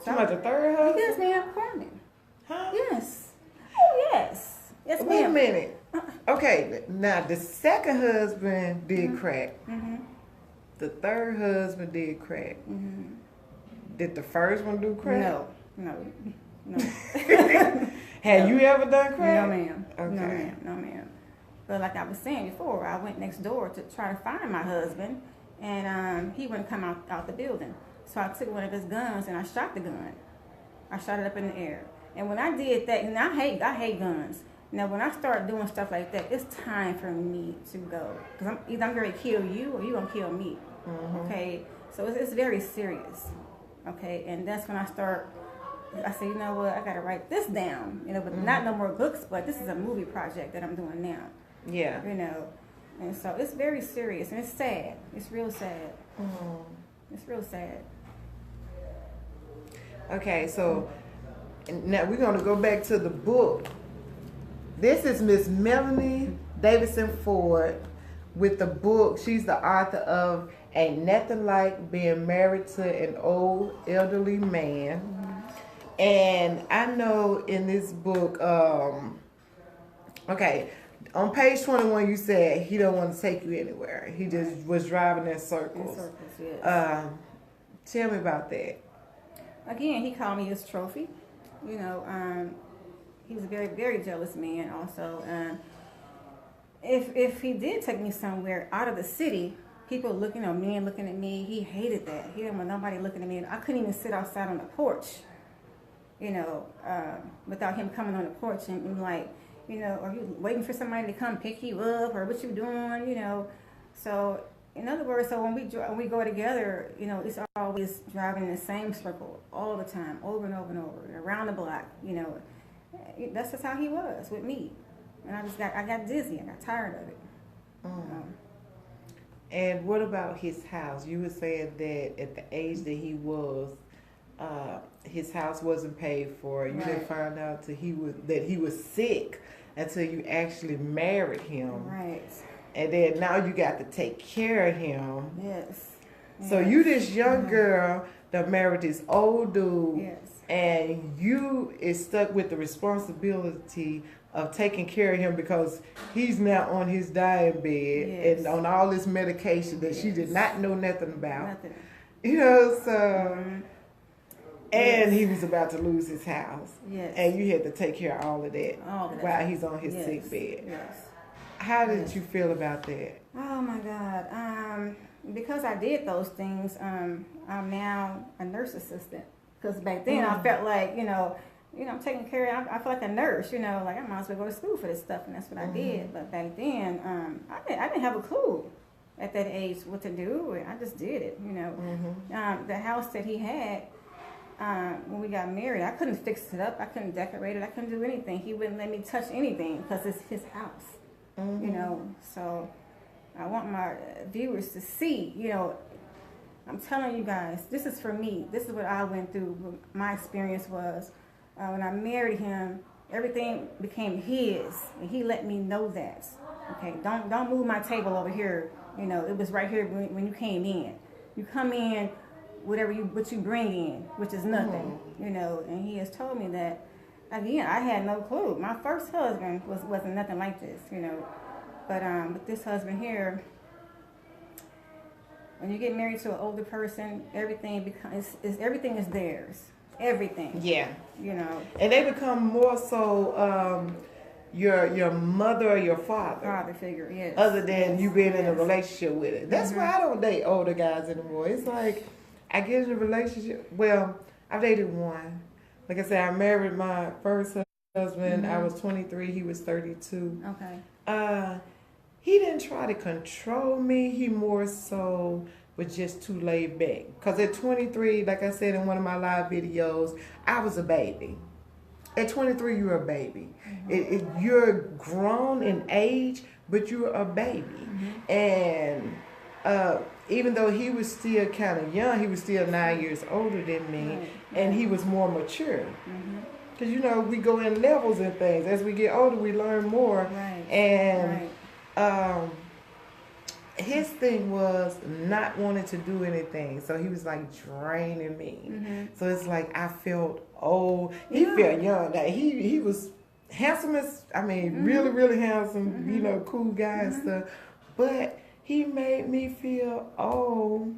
So you about the third husband? Yes, ma'am, Carmen. Huh? Yes. Oh, yes. Yes, ma'am. Wait a minute. Okay, now the second husband did crack. The third husband did crack. Did the first one do crack? No. Have you ever done crack? No, ma'am. Okay. No, ma'am. But like I was saying before, I went next door to try to find my husband, and he wouldn't come out the building. So I took one of his guns and I shot the gun. I shot it up in the air. And when I did that, and I hate guns. Now, when I start doing stuff like that, it's time for me to go. Because either I'm going to kill you or you're going to kill me. Okay? So it's very serious. Okay? And that's when I said, you know what, I got to write this down. You know, but not no more books, but this is a movie project that I'm doing now. Yeah. You know? And so it's very serious. And it's sad. It's real sad. It's real sad. Okay, so now we're going to go back to the book. This is Miss Melanie Davidson-Ford with the book. She's the author of Ain't Nothing Like Being Married to an Old Elderly Man. And I know in this book, okay, on page 21 you said he don't want to take you anywhere. He just was driving in circles. Yes. Tell me about that. Again, he called me his trophy. You know, he was a very, very jealous man also. If he did take me somewhere out of the city, people looking, men looking at me, he hated that. He didn't want nobody looking at me. I couldn't even sit outside on the porch, without him coming on the porch and like, are you waiting for somebody to come pick you up or what you doing, So, in other words, so when we go together, it's always driving in the same circle all the time, over and over and over, around the block, That's just how he was with me. And I got dizzy. I got tired of it. And what about his house? You were saying that at the age that he was, his house wasn't paid for. You didn't find out that he was sick until you actually married him. Right. And then now you got to take care of him. Yes. So you this young girl that married this old dude. Yes. And you is stuck with the responsibility of taking care of him because he's now on his dying bed and on all this medication that she did not know nothing about. Nothing. And he was about to lose his house. Yes. And you had to take care of all of that while he's on his sick bed. Yes. How did you feel about that? Oh my God. Because I did those things, I'm now a nurse assistant. Because back then I felt like, I'm taking care of, I feel like a nurse, like I might as well go to school for this stuff, and that's what I did. But back then, I didn't have a clue at that age what to do. I just did it, The house that he had, when we got married, I couldn't fix it up. I couldn't decorate it. I couldn't do anything. He wouldn't let me touch anything because it's his house, So I want my viewers to see, I'm telling you guys, this is for me. This is what I went through. What my experience was when I married him. Everything became his, and he let me know that. Okay, don't move my table over here. It was right here when you came in. You come in, what you bring in, which is nothing. And he has told me that. Again, I had no clue. My first husband wasn't nothing like this. But with this husband here. When you get married to an older person, everything is theirs. Everything. Yeah. And they become more so your mother or your father. Father figure, yes. Other than you being in a relationship with it. That's why I don't date older guys anymore. It's like I get in a relationship. Well, I've dated one. Like I said, I married my first husband. I was 23. He was 32. Okay. He didn't try to control me. He more so was just too laid back. Because at 23, like I said in one of my live videos, I was a baby. At 23, you're a baby. You're grown in age, but you're a baby. And even though he was still kind of young, he was still 9 years older than me, and he was more mature. Because, we go in levels and things. As we get older, we learn more. Right. And his thing was not wanting to do anything. So he was like draining me. So it's like I felt old. He felt young. Like he was handsome really, really handsome, cool guy and stuff. But he made me feel old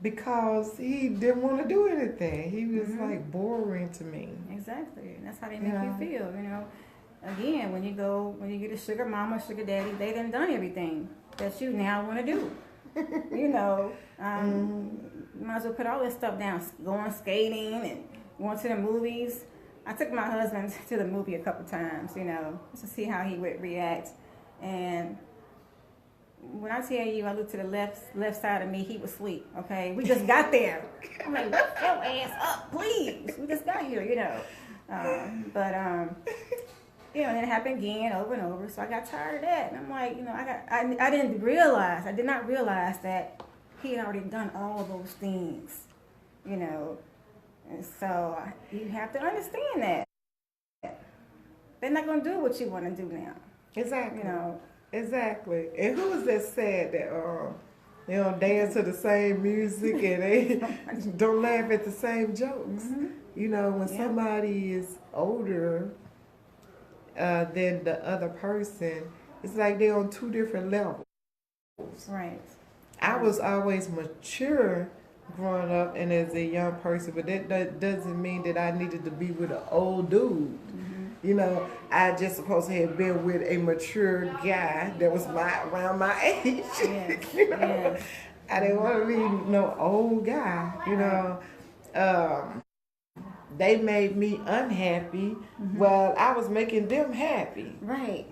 because he didn't want to do anything. He was like boring to me. Exactly. And that's how they make you feel, Again, when you get a sugar mama, sugar daddy, they done everything that you now want to do. You might as well put all this stuff down, going skating and going to the movies. I took my husband to the movie a couple times, to see how he would react. And when I tell you, I looked to the left side of me, he was asleep. Okay, we just got there. I'm like, wake your ass up, please. We just got here, and it happened again over and over. So I got tired of that, and I'm like, I did not realize that he had already done all those things, And so you have to understand that they're not gonna do what you want to do now. Exactly. Exactly. And who is that sad that they don't dance to the same music and they don't laugh at the same jokes? When somebody is older than the other person, it's like they're on two different levels. Right. I was always mature growing up and as a young person, but that doesn't mean that I needed to be with an old dude. You know, I just supposed to have been with a mature guy that was around my age. Yes. You know, Yes. I didn't want to be no old guy. You know, they made me unhappy while I was making them happy. Right.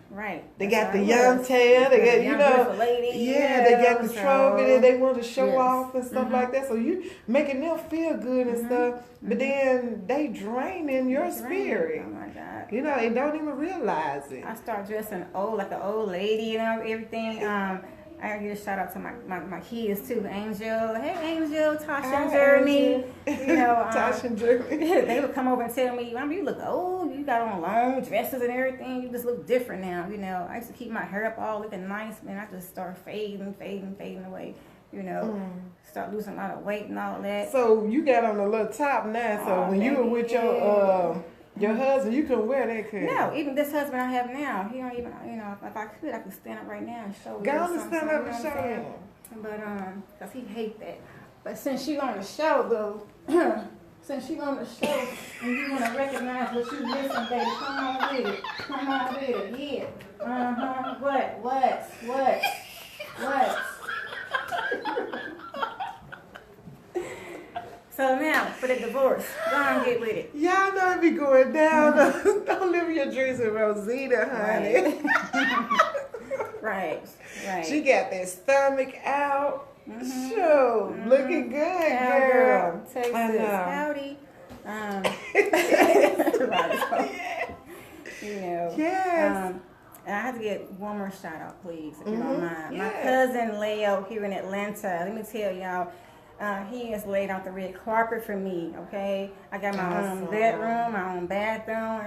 They That's got the how it young was. tail. They got, The you young, know, beautiful lady, yeah, they got the so- trophy that they want to show Yes. off and stuff like that. So you making them feel good and stuff, but then they draining your spirit. Oh my God. You know, they don't even realize it. I start dressing old, like an old lady and everything. I gotta give a shout out to my kids too, Angel. Hey Angel, Tasha and Jeremy. Angel. You know, Tasha and Jeremy. they would come over and tell me, Mom, you look old. You got on long dresses and everything. You just look different now. You know, I used to keep my hair up all looking nice, man. I just start fading away. You know, start losing a lot of weight and all that. So you got on a little top now. So when you were with your husband, you couldn't wear that. No, even this husband I have now, he don't even, you know, if I could stand up right now and show Go you on and something, stand you up know and what I'm show saying? him. But, cause he hate that. But since you on the show, though, since you on the show and you want to recognize what you missing, baby, come on with it. Come on with it, yeah. Uh-huh, what? So now, for the divorce, go on and get with it. Y'all know it be going down. Don't live your dreams with Rosita, honey. Right. She got that stomach out. Sure, looking good, girl. Texas, howdy. You know. Yes. And I have to get one more shout out, please, if you don't mind. Yes. My cousin Leo here in Atlanta. Let me tell y'all, he has laid out the red carpet for me. Okay, I got my own bedroom, my own bathroom.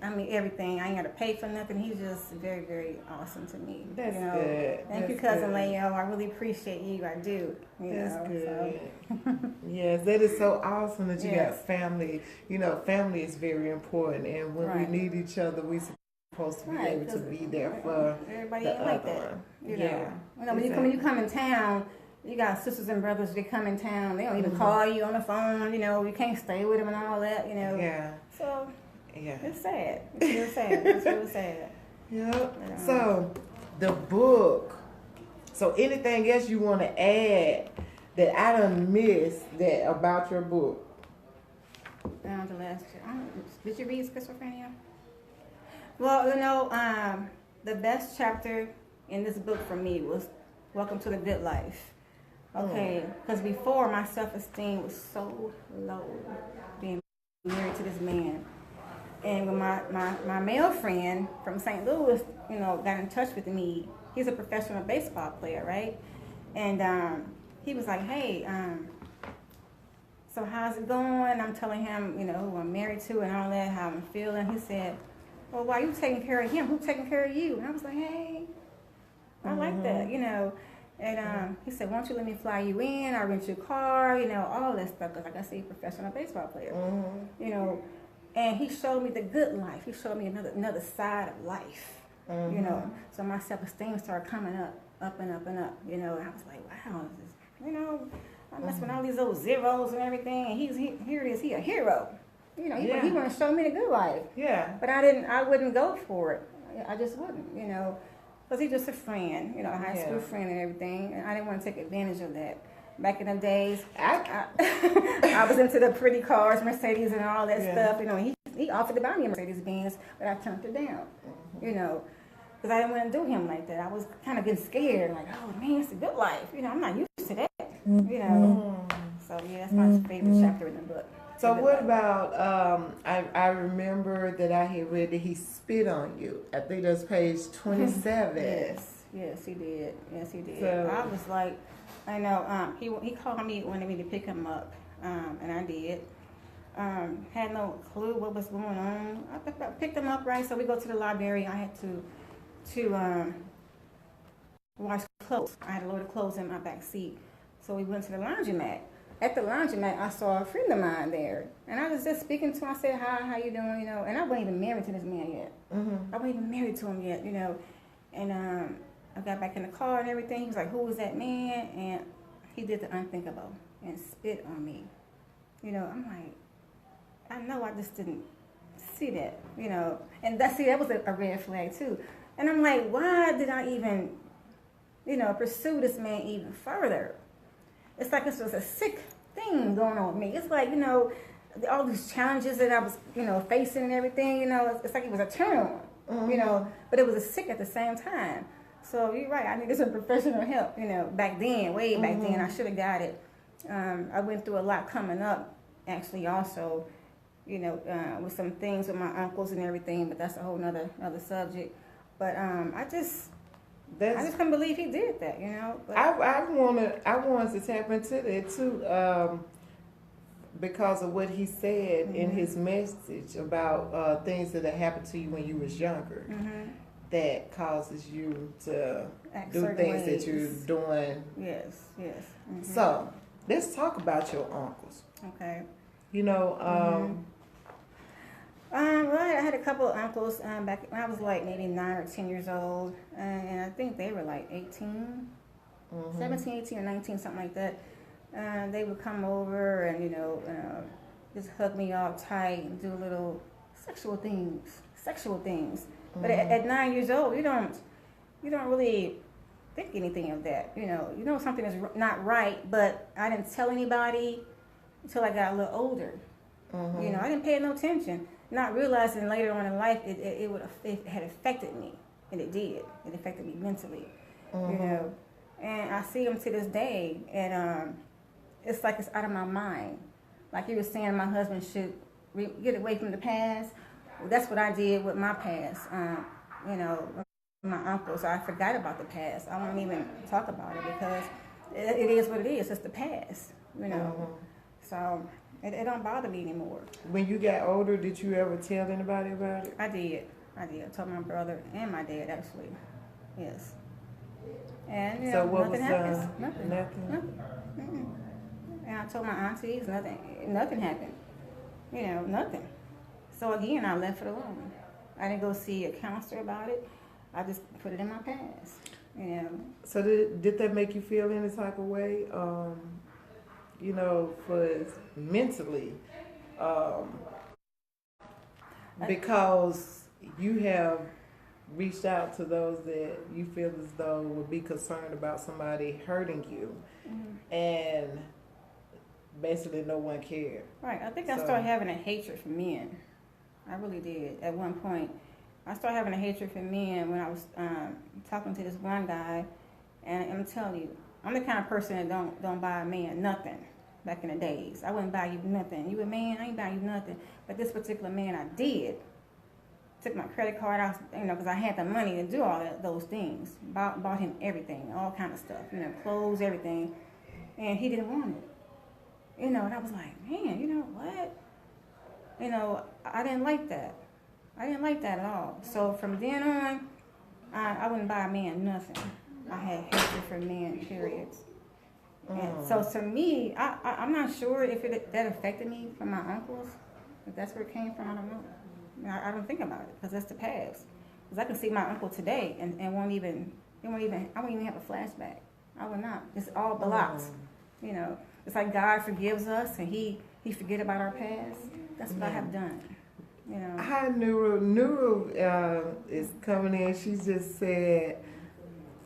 I mean everything. I ain't got to pay for nothing. He's just very, very awesome to me. That's you know? good. Thank you, cousin Leo. I really appreciate you. I do. That's good. So. Yes, that is so awesome that you Yes. got family. You know, family is very important, and when we need each other, we supposed to be able to be there for everybody the ain't like other that. one. You know, Yeah, you know when you come in town, you got sisters and brothers that come in town. They don't even call you on the phone. You know, you can't stay with them and all that. You know. Yeah. So. Yeah. It's sad. It's real sad. It's real sad. Yep. So, the book. So, anything else you want to add that I done missed that about your book? Down to last year. Did you read Schizophrenia? Well, you know, the best chapter in this book for me was Welcome to the Good Life. Okay, because before my self-esteem was so low, being married to this man. And when my male friend from St. Louis, you know, got in touch with me, he's a professional baseball player, right? And he was like, hey, so how's it going? I'm telling him, you know, who I'm married to and all that, how I'm feeling. He said, well, why you taking care of him? Who's taking care of you? And I was like, hey, I like that, you know. And he said, why don't you let me fly you in? I rent your car, you know, all that stuff. Because like I say, professional baseball player, you know. And he showed me the good life. He showed me another side of life, you know. So my self-esteem started coming up and up and up, you know. And I was like, wow, you know, I'm messing with all these old zeros and everything. And here it is, he a hero. You know, he want to show me the good life. Yeah. But I wouldn't go for it. I just wouldn't, you know. Because he's just a friend, you know, a high school friend and everything. And I didn't want to take advantage of that. Back in the days, I was into the pretty cars, Mercedes and all that stuff. You know, he offered to buy me a Mercedes-Benz, but I turned it down, you know, because I didn't want to do him like that. I was kind of getting scared, like, oh, man, it's a good life. You know, I'm not used to that, you know. So, yeah, that's my favorite chapter in the book. So what about, I remember that I had read that he spit on you. I think that's page 27. Yes, he did. Yes, he did. So, I was like, I know, he called me, wanted me to pick him up, and I did. Had no clue what was going on. I picked him up, right? So we go to the library. I had to wash clothes. I had a load of clothes in my back seat. So we went to the laundromat. At the laundromat, I saw a friend of mine there. And I was just speaking to him. I said, hi, how you doing? You know, and I wasn't even married to this man yet. I wasn't even married to him yet, you know. And I got back in the car and everything. He was like, who was that man? And he did the unthinkable and spit on me. You know, I'm like, I know I just didn't see that, you know. And that was a red flag too. And I'm like, why did I even, you know, pursue this man even further? It's like this was a sick thing going on with me. It's like, you know, all these challenges that I was, you know, facing and everything, you know, it's like it was a turn on, you know, but it was a sick at the same time. So you're right, I needed some professional help, you know, back then, way back then, I should have got it. I went through a lot coming up, actually, also, you know, with some things with my uncles and everything, but that's a whole other subject. But I just couldn't believe he did that, you know. But I wanted to tap into that too, because of what he said in his message about things that had happened to you when you was younger, that causes you to do things that you're doing. Yes. So let's talk about your uncles. Okay. You know, well, I had a couple of uncles back when I was like maybe 9 or 10 years old, and I think they were like 18, 17, 18, or 19, something like that. They would come over and, you know, just hug me all tight and do little sexual things. But at 9 years old, you don't really think anything of that. You know something is not right, but I didn't tell anybody until I got a little older. You know, I didn't pay no attention, not realizing later on in life it had affected me, and it did. It affected me mentally, you know. And I see them to this day, and it's like it's out of my mind. Like you were saying, my husband should get away from the past. Well, that's what I did with my past. You know, my uncles. I forgot about the past. I won't even talk about it because it is what it is. It's the past. You know, so it don't bother me anymore. When you got older, did you ever tell anybody about it? I did. I told my brother and my dad actually. Yes. And you know, so what nothing was happens. Nothing. And I told my aunties nothing happened. You know, nothing. So again, I left it alone. I didn't go see a counselor about it. I just put it in my past. You know. So did that make you feel any type of way? You know, for mentally, because you have reached out to those that you feel as though would be concerned about somebody hurting you, and basically no one cared. Right. I think I started having a hatred for men. I really did. At one point, I started having a hatred for men when I was talking to this one guy, and I'm telling you, I'm the kind of person that don't buy a man nothing. Back in the days, I wouldn't buy you nothing. You a man, I ain't buy you nothing. But this particular man, I did. Took my credit card out, you know, because I had the money to do all those things. Bought him everything, all kind of stuff, you know, clothes, everything, and he didn't want it. You know, and I was like, man, you know what? You know, I didn't like that. I didn't like that at all. So from then on, I wouldn't buy a man nothing. I had hatred for men, period. And so to me, I'm not sure if that affected me from my uncles. If that's where it came from, I don't know. I don't think about it because that's the past. Because I can see my uncle today and I won't even have a flashback. I will not. It's all blocked. You know, it's like God forgives us and He forget about our past. That's what I have done. You know. Hi, Nuru. Nuru is coming in. She just said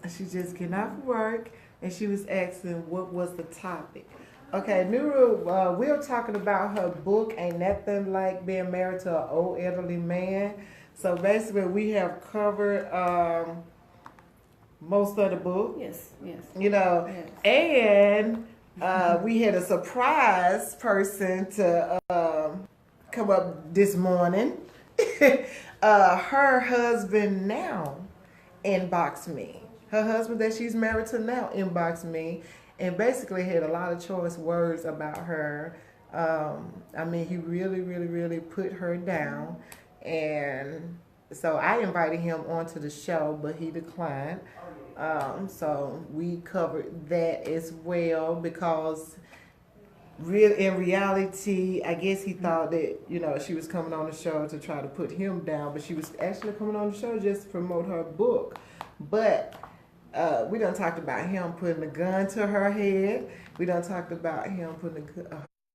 she just getting off work. And she was asking what was the topic. Okay, Nuru, we're talking about her book, Ain't Nothing Like Being Married to an Old Elderly Man. So basically we have covered most of the book. Yes. You know, and we had a surprise person to come up this morning. Her husband now inboxed me. Her husband that she's married to now inboxed me and basically had a lot of choice words about her. I mean, he really, really, really put her down. And so I invited him onto the show, but he declined. So we covered that as well because in reality, I guess he thought that, you know, she was coming on the show to try to put him down, but she was actually coming on the show just to promote her book. But We done talked about him putting a gun to her head. We done talked about him putting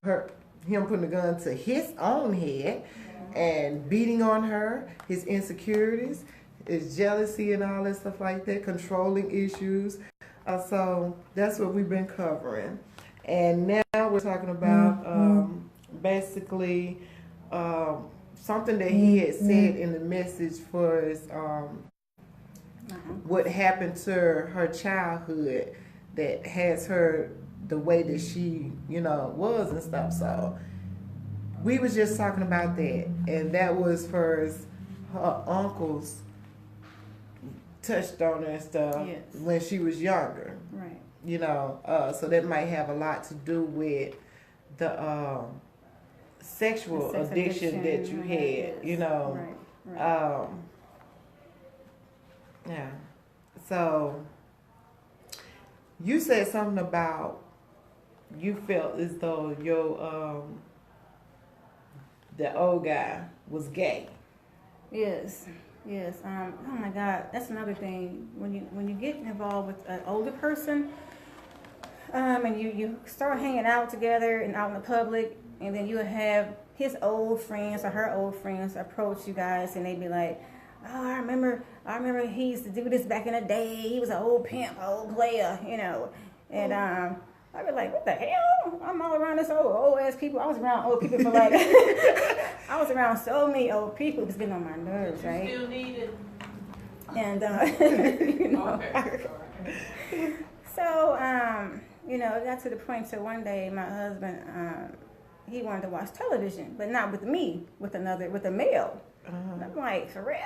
a gun to his own head and beating on her, his insecurities, his jealousy and all that stuff like that, controlling issues. So that's what we've been covering. And now we're talking about basically something that he had said in the message was what happened to her childhood that has her the way that she, was and stuff. So we was just talking about that. And that was first her uncles touched on her and stuff when she was younger. Right. So that might have a lot to do with the sexual addiction that you had, Right. Yeah. So you said something about you felt as though your the old guy was gay. Yes. Oh my God, that's another thing. When you get involved with an older person, and you start hanging out together and out in the public, and then you have his old friends or her old friends approach you guys, and they be like, "Oh, I remember he used to do this back in the day. He was an old pimp, old player, And I'd be like, what the hell? I'm all around this old ass people. I was around old people for like, I was around so many old people. It was getting on my nerves, right? You still need it? And, Okay. So, it got to the point to one day my husband, he wanted to watch television, but not with me, with a male. And I'm like, for real?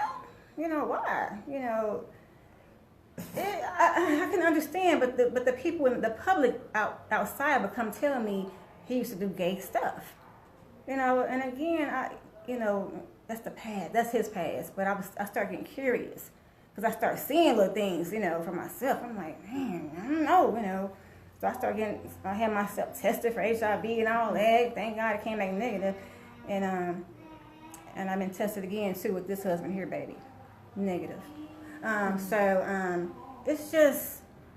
Why? I can understand, but the people in the public outside would come tell me he used to do gay stuff, And again, that's the past. That's his past. But I started getting curious because I started seeing little things, for myself. I'm like, man, I don't know, So I had myself tested for HIV and all that. Thank God it came back negative, and I've been tested again too with this husband here, baby, negative.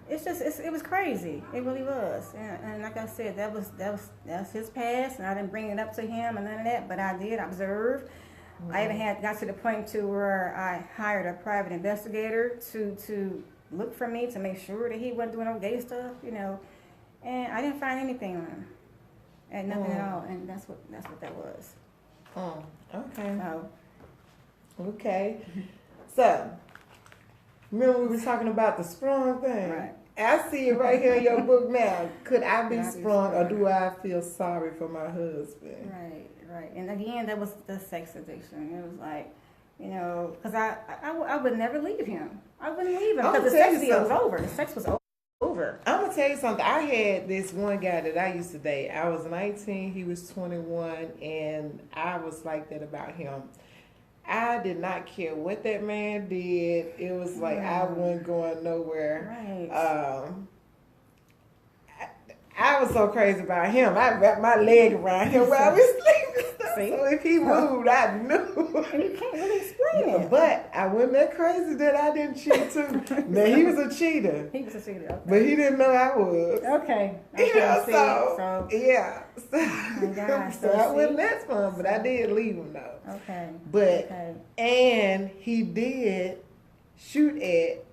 It was crazy. It really was. And like I said, that's his past, and I didn't bring it up to him and none of that, but I did observe. Mm-hmm. I even got to the point to where I hired a private investigator to look for me to make sure that he wasn't doing no gay stuff, And I didn't find anything on him, and nothing at all. And that's what that was. Oh, okay. So, okay. So, remember we were talking about the sprung thing? Right. I see it right here in your book now. Could I be sprung, or do I feel sorry for my husband? Right. And again, that was the sex addiction. It was like, because I would never leave him. I wouldn't leave him because the sex deal was over. The sex was over. I'm going to tell you something. I had this one guy that I used to date. I was 19, he was 21, and I was like that about him. I did not care what that man did. It was like I wasn't going nowhere. Right. I was so crazy about him. I wrapped my leg around him while I was sleeping. So if he moved, I knew. And you can't really explain it. But I wasn't that crazy that I didn't cheat too. Now he was a cheater. He was a cheater. Okay. But he didn't know I was. Okay. So yeah. Oh my God. So I wasn't that fun, but I did leave him though. Okay. But and he did shoot at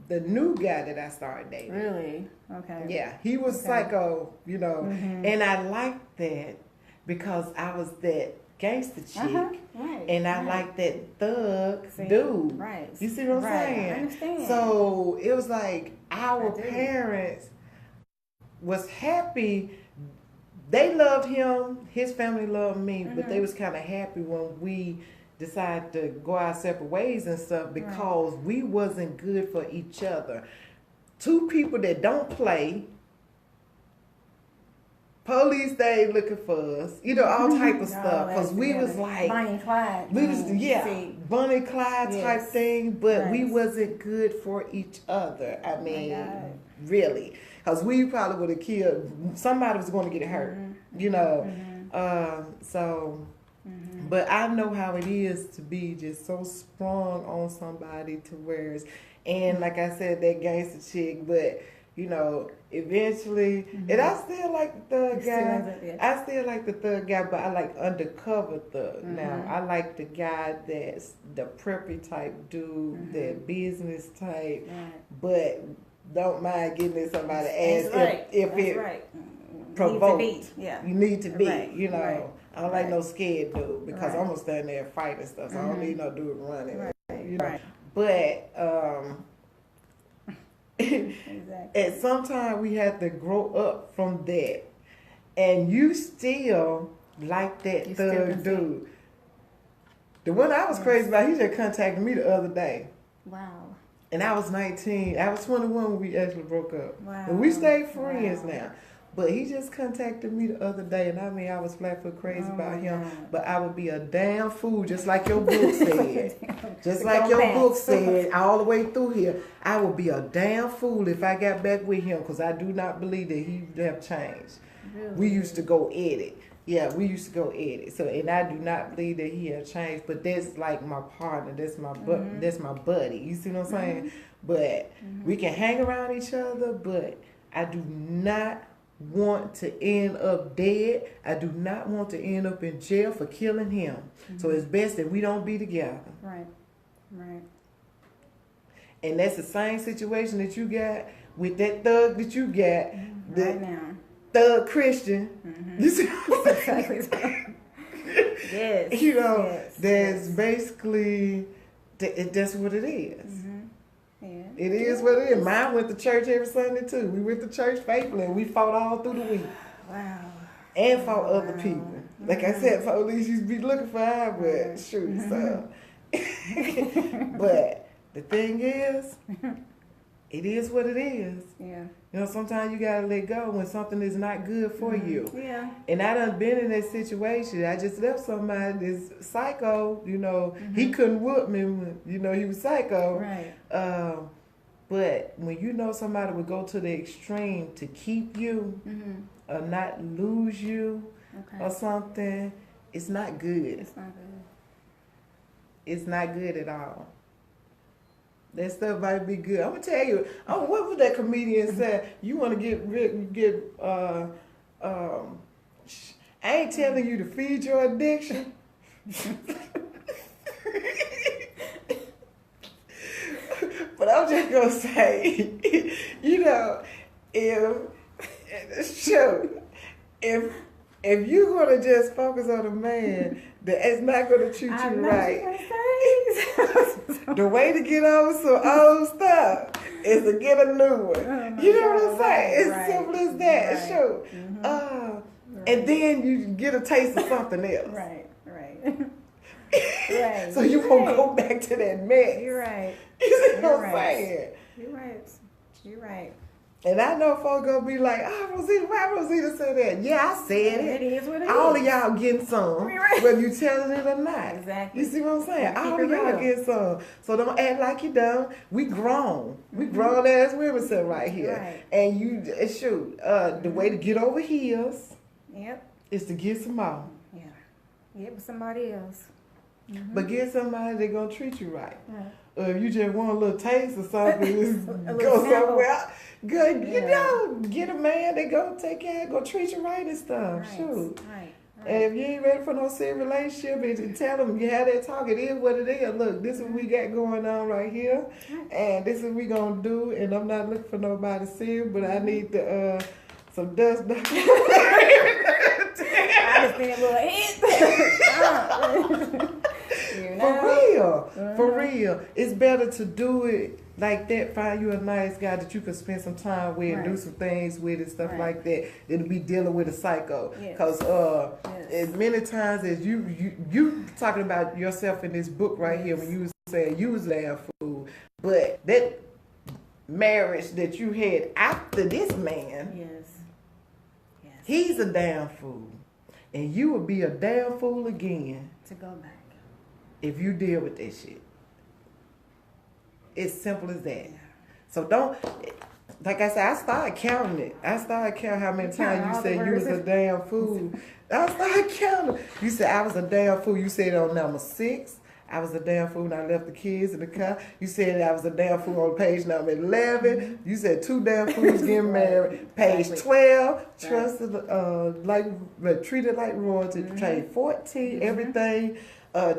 the new guy that I started dating. Really? Okay. Yeah, he was psycho, and I liked that because I was that gangster chick, right, and I liked that thug dude. Right. You see what I'm saying? I understand. So it was like our parents was happy. They loved him. His family loved me, but they was kind of happy when we decided to go our separate ways and stuff because we wasn't good for each other. Two people that don't play. Police stayed looking for us, all type of stuff. Because we was like Bonnie and Clyde. We was Bonnie and Clyde type thing, but we wasn't good for each other. I mean, really, because we probably would have killed somebody was going to get hurt, So, but I know how it is to be just so sprung on somebody to where and like I said, that gangster chick. But you know, eventually, and I still like the thug guy. I still like the thug guy, but I like undercover thug now. I like the guy that's the preppy type dude, that business type, but don't mind getting in somebody's ass if it provoked. You need to be, you know. I don't like no scared dude because I'm gonna stand there and fight and stuff. So I don't need no dude running. You know? But at some time we had to grow up from that, and you still like that thug dude. The one I was crazy about, he just contacted me the other day. Wow. And I was 19. I was 21 when we actually broke up. Wow. And we stayed friends now. But he just contacted me the other day, and I mean, I was flat foot crazy about him. God. But I would be a damn fool, just like your book said. Just like your book said, all the way through here. I would be a damn fool if I got back with him, because I do not believe that he would have changed. Really? We used to go at it. Yeah, we used to go at it. So, and I do not believe that he had changed. But that's like my partner. That's my that's my buddy. You see what I'm saying? But we can hang around each other. But I do not want to end up dead. I do not want to end up in jail for killing him. So it's best that we don't be together. Right. And that's the same situation that you got with that thug that you got right now. Thug Christian. You see what I'm saying? Yes. You know, that's basically, that's what it is. Yeah. It is what it is. Mine went to church every Sunday too. We went to church faithfully, and we fought all through the week. Wow. And fought other people. Like I said, police used to be looking for her, but shoot, so. But the thing is, it is what it is. Yeah. You know, sometimes you gotta let go when something is not good for you. Yeah. And I done been in that situation. I just left somebody that's psycho. You know, he couldn't whoop me when, you know, he was psycho. Right. But when you know somebody would go to the extreme to keep you or not lose you or something, it's not good. It's not good. It's not good at all. That stuff might be good. I'm gonna tell you. Oh, what was that comedian said? You want to get I ain't telling you to feed your addiction. But I'm just gonna say, you know, if you're gonna just focus on a man that's not gonna treat you right, the way to get over some old stuff is to get a new one. You know what I'm saying? It's simple as that. Sure. And then you get a taste of something else. Right. So you won't go back to that mess. You're right. You see what I'm saying? You're right. And I know folks gonna be like, oh, Rosita, why Rosita say that? Yeah, I said it. It is what it is. All of y'all getting some, whether you telling it or not. Exactly. You see what I'm saying? All of y'all get some. So don't act like you don't. We grown. We grown ass women sitting right here. Right. And you, the way to get over heels is to get some more. Yeah. Get with somebody else. But get somebody that's gonna treat you right. Or if you just want a little taste or something, go somewhere. Good, you know, get a man that go take care, go treat you right and stuff. Shoot. Right. And if you ain't ready for no serious relationship, and tell them you have that talk. It is what it is. Look, this is what we got going on right here, and this is what we gonna do. And I'm not looking for nobody serious, but I need some dust. I just need a little hint. You know? For real. It's better to do it like that. Find you a nice guy that you can spend some time with and do some things with and stuff like that. Than to be dealing with a psycho. Because as many times as you talking about yourself in this book right here when you was saying you was a damn fool, but that marriage that you had after this man, he's a damn fool, and you would be a damn fool again to go back. If you deal with that shit. It's simple as that. So don't, like I said, I started counting it. I started counting how many times you said you was a damn fool. I started counting. You said I was a damn fool. You said on number 6. I was a damn fool when I left the kids in the car. You said I was a damn fool on page number 11. You said 2 damn fools getting married. Page 12, trusted, treated like royalty. Page 14, everything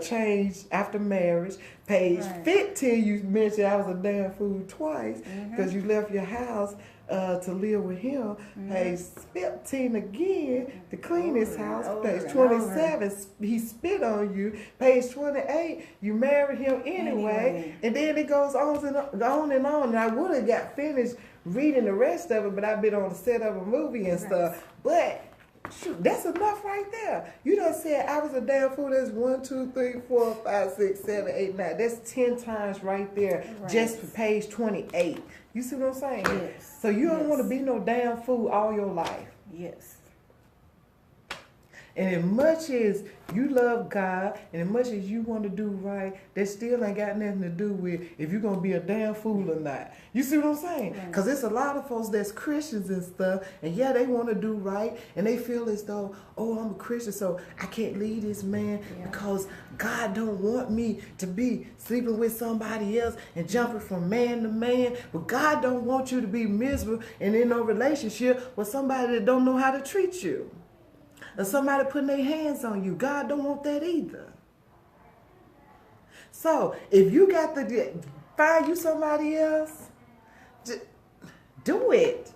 changed after marriage. Page 15, you mentioned I was a damn fool twice because you left your house to live with him. Page 15 again, to clean his house. Page 27, he spit on you. Page 28, you married him anyway. And then it goes on and on and on. And I would have got finished reading the rest of it, but I've been on the set of a movie and stuff. But shoot, that's enough right there. You done said I was a damn fool. That's 1, 2, 3, 4, 5, 6, 7, 8, 9. That's 10 times right there, just for page 28. You see what I'm saying? Yes. So you don't want to be no damn fool all your life. Yes. And as much as you love God and as much as you want to do right, that still ain't got nothing to do with if you're going to be a damn fool or not. You see what I'm saying? Because it's a lot of folks that's Christians and stuff, and yeah, they want to do right, and they feel as though, oh, I'm a Christian, so I can't leave this man because God don't want me to be sleeping with somebody else and jumping from man to man. But God don't want you to be miserable and in a relationship with somebody that don't know how to treat you. Or somebody putting their hands on you. God don't want that either. So if you got to find you somebody else, do it.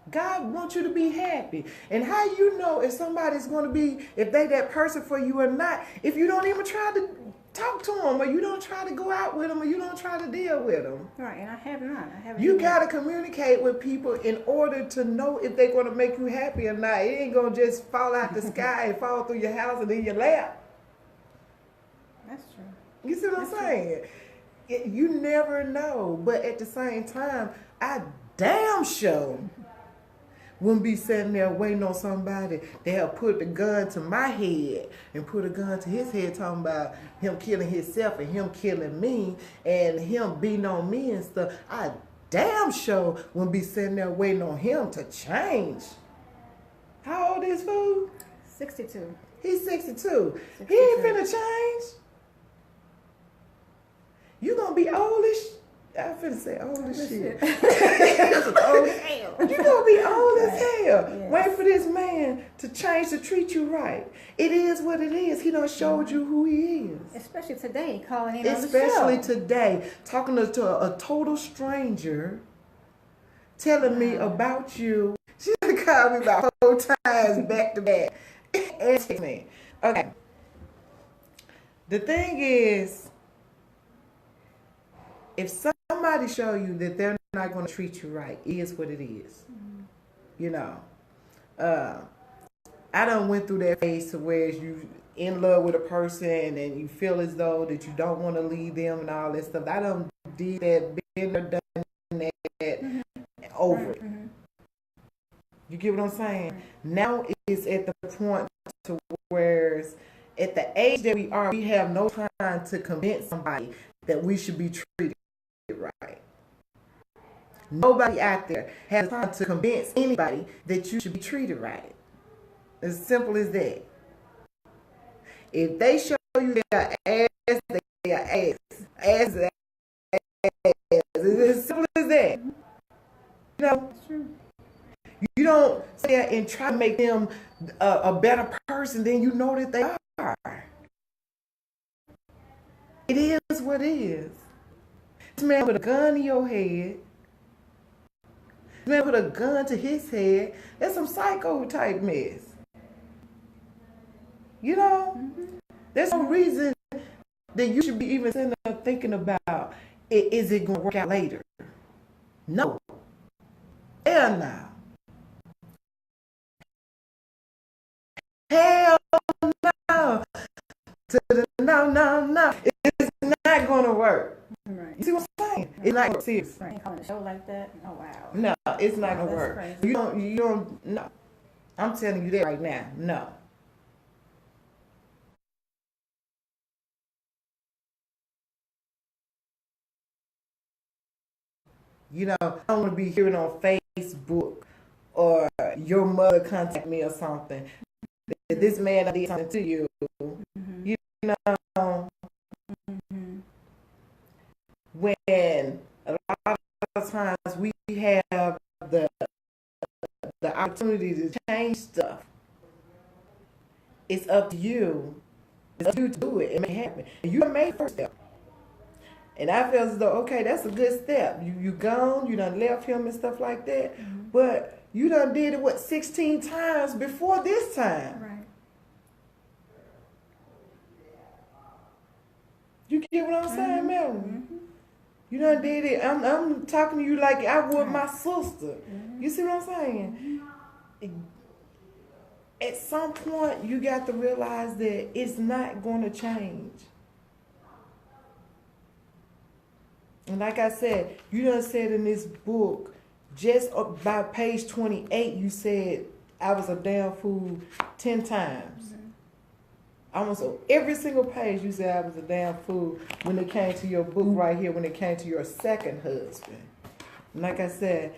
God wants you to be happy. And how you know if somebody's going to be, if they that person for you or not, if you don't even try to talk to them, or you don't try to go out with them, or you don't try to deal with them. Right, and I have not. You got to communicate with people in order to know if they're going to make you happy or not. It ain't going to just fall out the sky and fall through your house and in your lap. That's true. You see what I'm saying? You never know. But at the same time, I damn sure wouldn't be sitting there waiting on somebody that have put the gun to my head and put a gun to his head talking about him killing himself and him killing me and him beating on me and stuff. I damn sure wouldn't be sitting there waiting on him to change. How old is fool? 62. He's 62. He ain't finna change. You gonna be old as I finna say old as shit. Old as hell. You gonna be old as hell. Yes. Wait for this man to change to treat you right. It is what it is. He done showed you who he is. Especially today, calling in on the show. Especially today, talking to a total stranger, telling me about you. She called me about 4 times back to back. Okay. The thing is, if somebody show you that they're not going to treat you right, it is what it is. You know, I done went through that phase to where you in love with a person and you feel as though that you don't want to leave them and all that stuff. I done did that, been there, done that, over it. You get what I'm saying? Now it's at the point to where at the age that we are, we have no time to convince somebody that we should be treated right. Nobody out there has time to convince anybody that you should be treated right. As simple as that. If they show you their ass, they are ass. Ass is ass. It's as simple as that. You know? You don't sit there and try to make them a better person than you know that they are. It is what it is. This man with a gun in your head. This man with a gun to his head. That's some psycho type mess. You know? There's no reason that you should be even sitting there thinking about, is it going to work out later? No. Hell no. Hell no. No. It's not going to work. Right. You see what I'm saying? It's not going to serious. Right. Calling a show like that? Oh, wow. No, it's not going to work. Crazy. You don't, no. I'm telling you that right now. No. You know, I don't want to be hearing on Facebook or your mother contact me or something. This man did something to you. You know, when a lot of times we have the opportunity to change stuff, it's up to you. It's up to you to do it. It may happen. And you made the first step. And I feel as though, okay, that's a good step. You gone, you done left him and stuff like that. Mm-hmm. But you done did it, 16 times before this time. Right. You get what I'm saying, Melanie? Mm-hmm. You done did it. I'm talking to you like I would my sister. Mm-hmm. You see what I'm saying? Mm-hmm. At some point, you got to realize that it's not going to change. And like I said, you done said in this book, just by page 28, you said, I was a damn fool 10 times. Mm-hmm. Almost every single page you said I was a damn fool when it came to your book right here, when it came to your second husband. And like I said,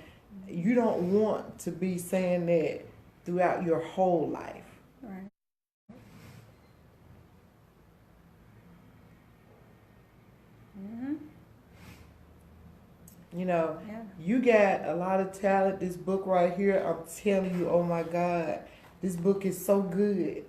you don't want to be saying that throughout your whole life. Right. Mm-hmm. You know, You got a lot of talent. This book right here, I'm telling you, oh my God, this book is so good.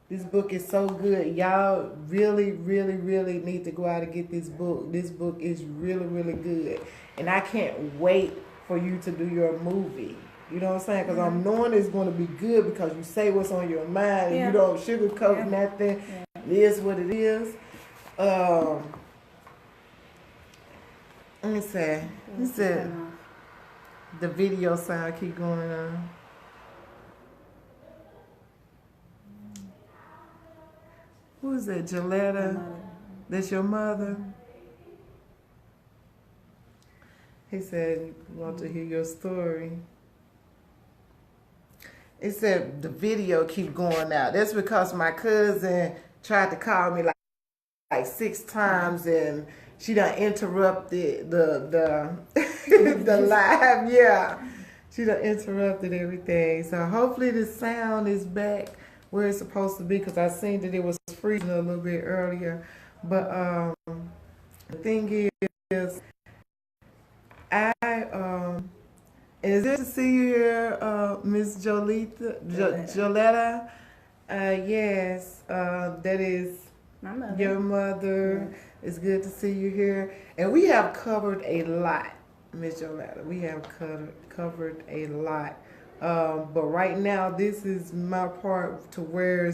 This book is so good. Y'all really, really, really need to go out and get this book. This book is really, really good. And I can't wait for you to do your movie. You know what I'm saying? Because I'm knowing it's going to be good because you say what's on your mind and you don't sugarcoat nothing. Yeah. It is what it is. Let me see. He said the video sound keep going on. Who is that? Joletta? That's your mother? He said, want to hear your story. It said the video keep going out. That's because my cousin tried to call me like 6 times and she done interrupted the the live. Yeah. She done interrupted everything. So hopefully the sound is back where it's supposed to be because I seen that it was freezing a little bit earlier. But the thing is, and it's good to see you here, Miss Joletta. Yes, that is my mother. Your mother. Yeah. It's good to see you here. And we have covered a lot, Miss Joletta. We have covered a lot. But right now, this is my part to where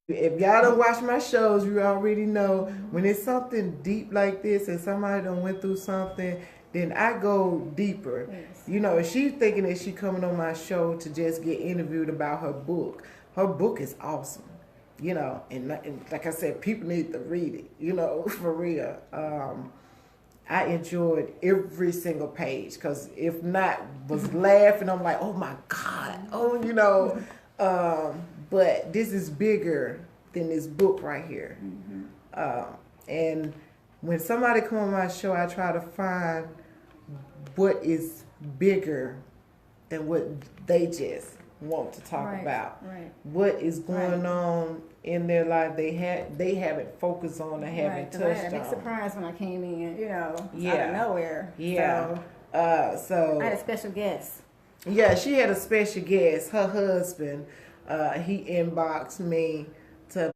if y'all don't watch my shows, you already know when it's something deep like this and somebody done went through something, then I go deeper. Yes. You know, if she's thinking that she coming on my show to just get interviewed about her book is awesome. You know, and like I said, people need to read it, you know, for real. I enjoyed every single page because if not, was laughing. I'm like, oh my God, oh, you know. But this is bigger than this book right here. Mm-hmm. And when somebody come on my show, I try to find what is bigger than what they just want to talk about. Right. What is going on in their life they haven't focused on or haven't touched on. I had a big surprise when I came in, you know, out of nowhere. Yeah. So I had a special guest. Yeah, she had a special guest. Her husband, he inboxed me to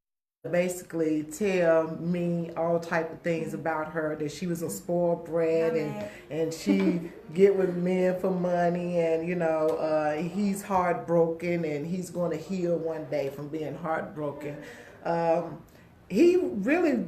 basically tell me all type of things about her, that she was a spoiled brat and she get with men for money, and you know, he's heartbroken and he's going to heal one day from being heartbroken. He really,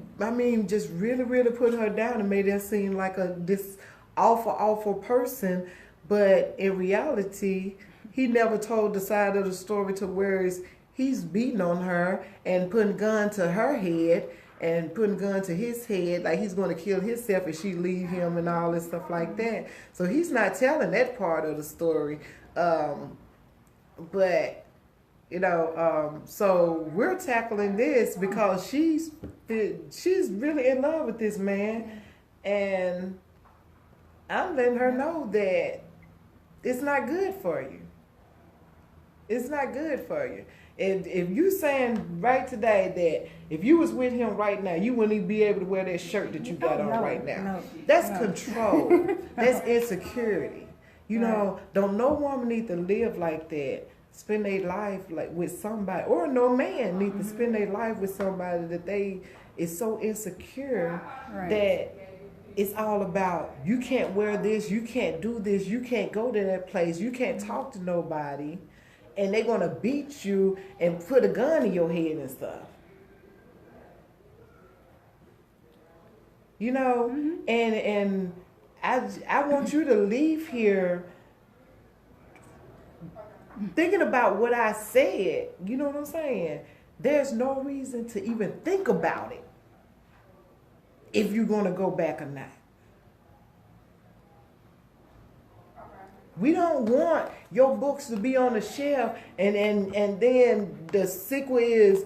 just really put her down and made her seem like this awful person, but in reality, he never told the side of the story to where he's beating on her and putting gun to her head and putting gun to his head, like he's going to kill himself if she leave him and all this stuff like that. So he's not telling that part of the story. But, you know, so we're tackling this because she's really in love with this man. And I'm letting her know that it's not good for you. It's not good for you. If you saying right today that if you was with him right now, you wouldn't even be able to wear that shirt that you got on right now. That's control. That's insecurity. You know, don't no woman need to live like that. Spend their life like with somebody, or no man need to spend their life with somebody that they is so insecure that it's all about you can't wear this, you can't do this, you can't go to that place, you can't talk to nobody, and they're gonna beat you and put a gun in your head and stuff. You know, and I want you to leave here thinking about what I said. You know what I'm saying? There's no reason to even think about it if you're going to go back or not. We don't want your books to be on the shelf and then the sequel is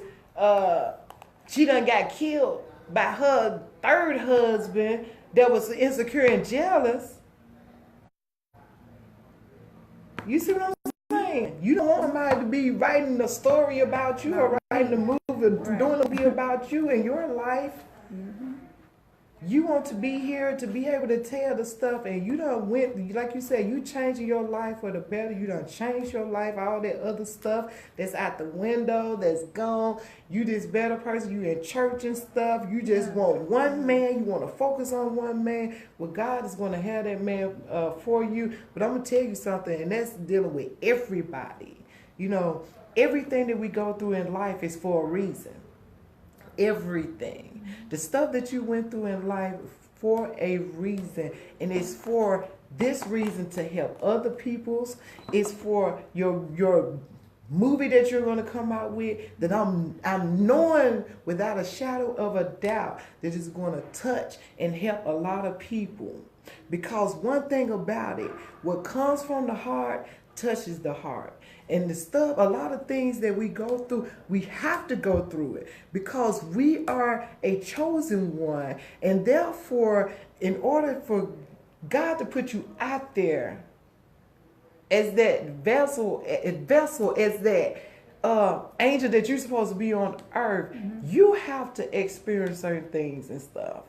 she done got killed by her third husband that was insecure and jealous. You see what I'm saying? You don't want somebody to be writing a story about you or writing a movie, doing a movie about you in your life. You want to be here to be able to tell the stuff, and you done went, like you said, you changing your life for the better. You done changed your life, all that other stuff that's out the window, that's gone. You this better person, you in church and stuff. You just want one man, you want to focus on one man. Well, God is going to have that man for you. But I'm going to tell you something, and that's dealing with everybody. You know, everything that we go through in life is for a reason. Everything. The stuff that you went through in life for a reason, and it's for this reason to help other people's. It's for your movie that you're going to come out with that I'm knowing without a shadow of a doubt that it's going to touch and help a lot of people. Because one thing about it, what comes from the heart touches the heart. And the stuff, a lot of things that we go through, we have to go through it because we are a chosen one. And therefore, in order for God to put you out there as that vessel, as that angel that you're supposed to be on earth, you have to experience certain things and stuff.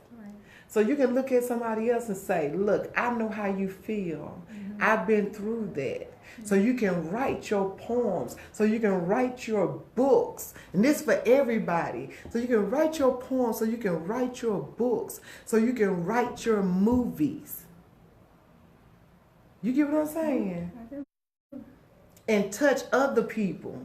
So you can look at somebody else and say, look, I know how you feel. I've been through that. So you can write your poems. So you can write your books. And this for everybody. So you can write your poems. So you can write your books. So you can write your movies. You get what I'm saying? And touch other people.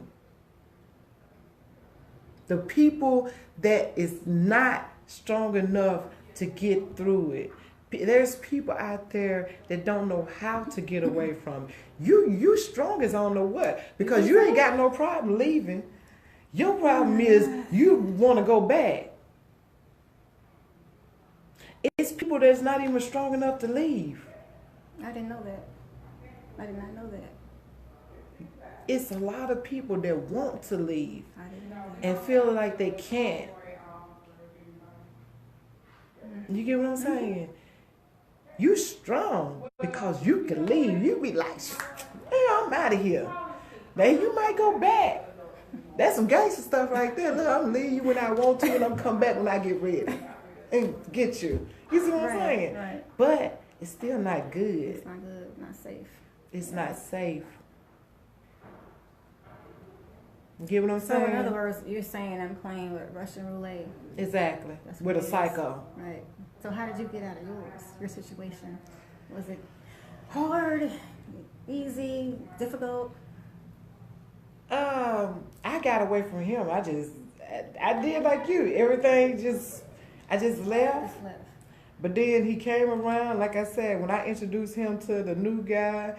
The people that is not strong enough to get through it. There's people out there that don't know how to get away from it. You strong as I don't know what, because you ain't got no problem leaving. Your problem is you want to go back. It's people that's not even strong enough to leave. I didn't know that. I did not know that. It's a lot of people that want to leave I didn't know that. and feel like they can't. You get what I'm saying? You strong because you can leave. You be like, hey, I'm out of here. Now you might go back. That's some gangster stuff right there. Look, I'm leaving you when I want to, and I'm come back when I get ready and get you. You see what I'm saying? Right. But it's still not good. It's not good. Not safe. It's not safe. You get what I'm So saying? in other words, you're saying I'm playing with Russian roulette. Exactly. That's With what a it is. psycho. Right. So how did you get out of your situation? Was it hard, easy, difficult? I got away from him. I did like you. Everything I just left. Just left. But then he came around, like I said, when I introduced him to the new guy,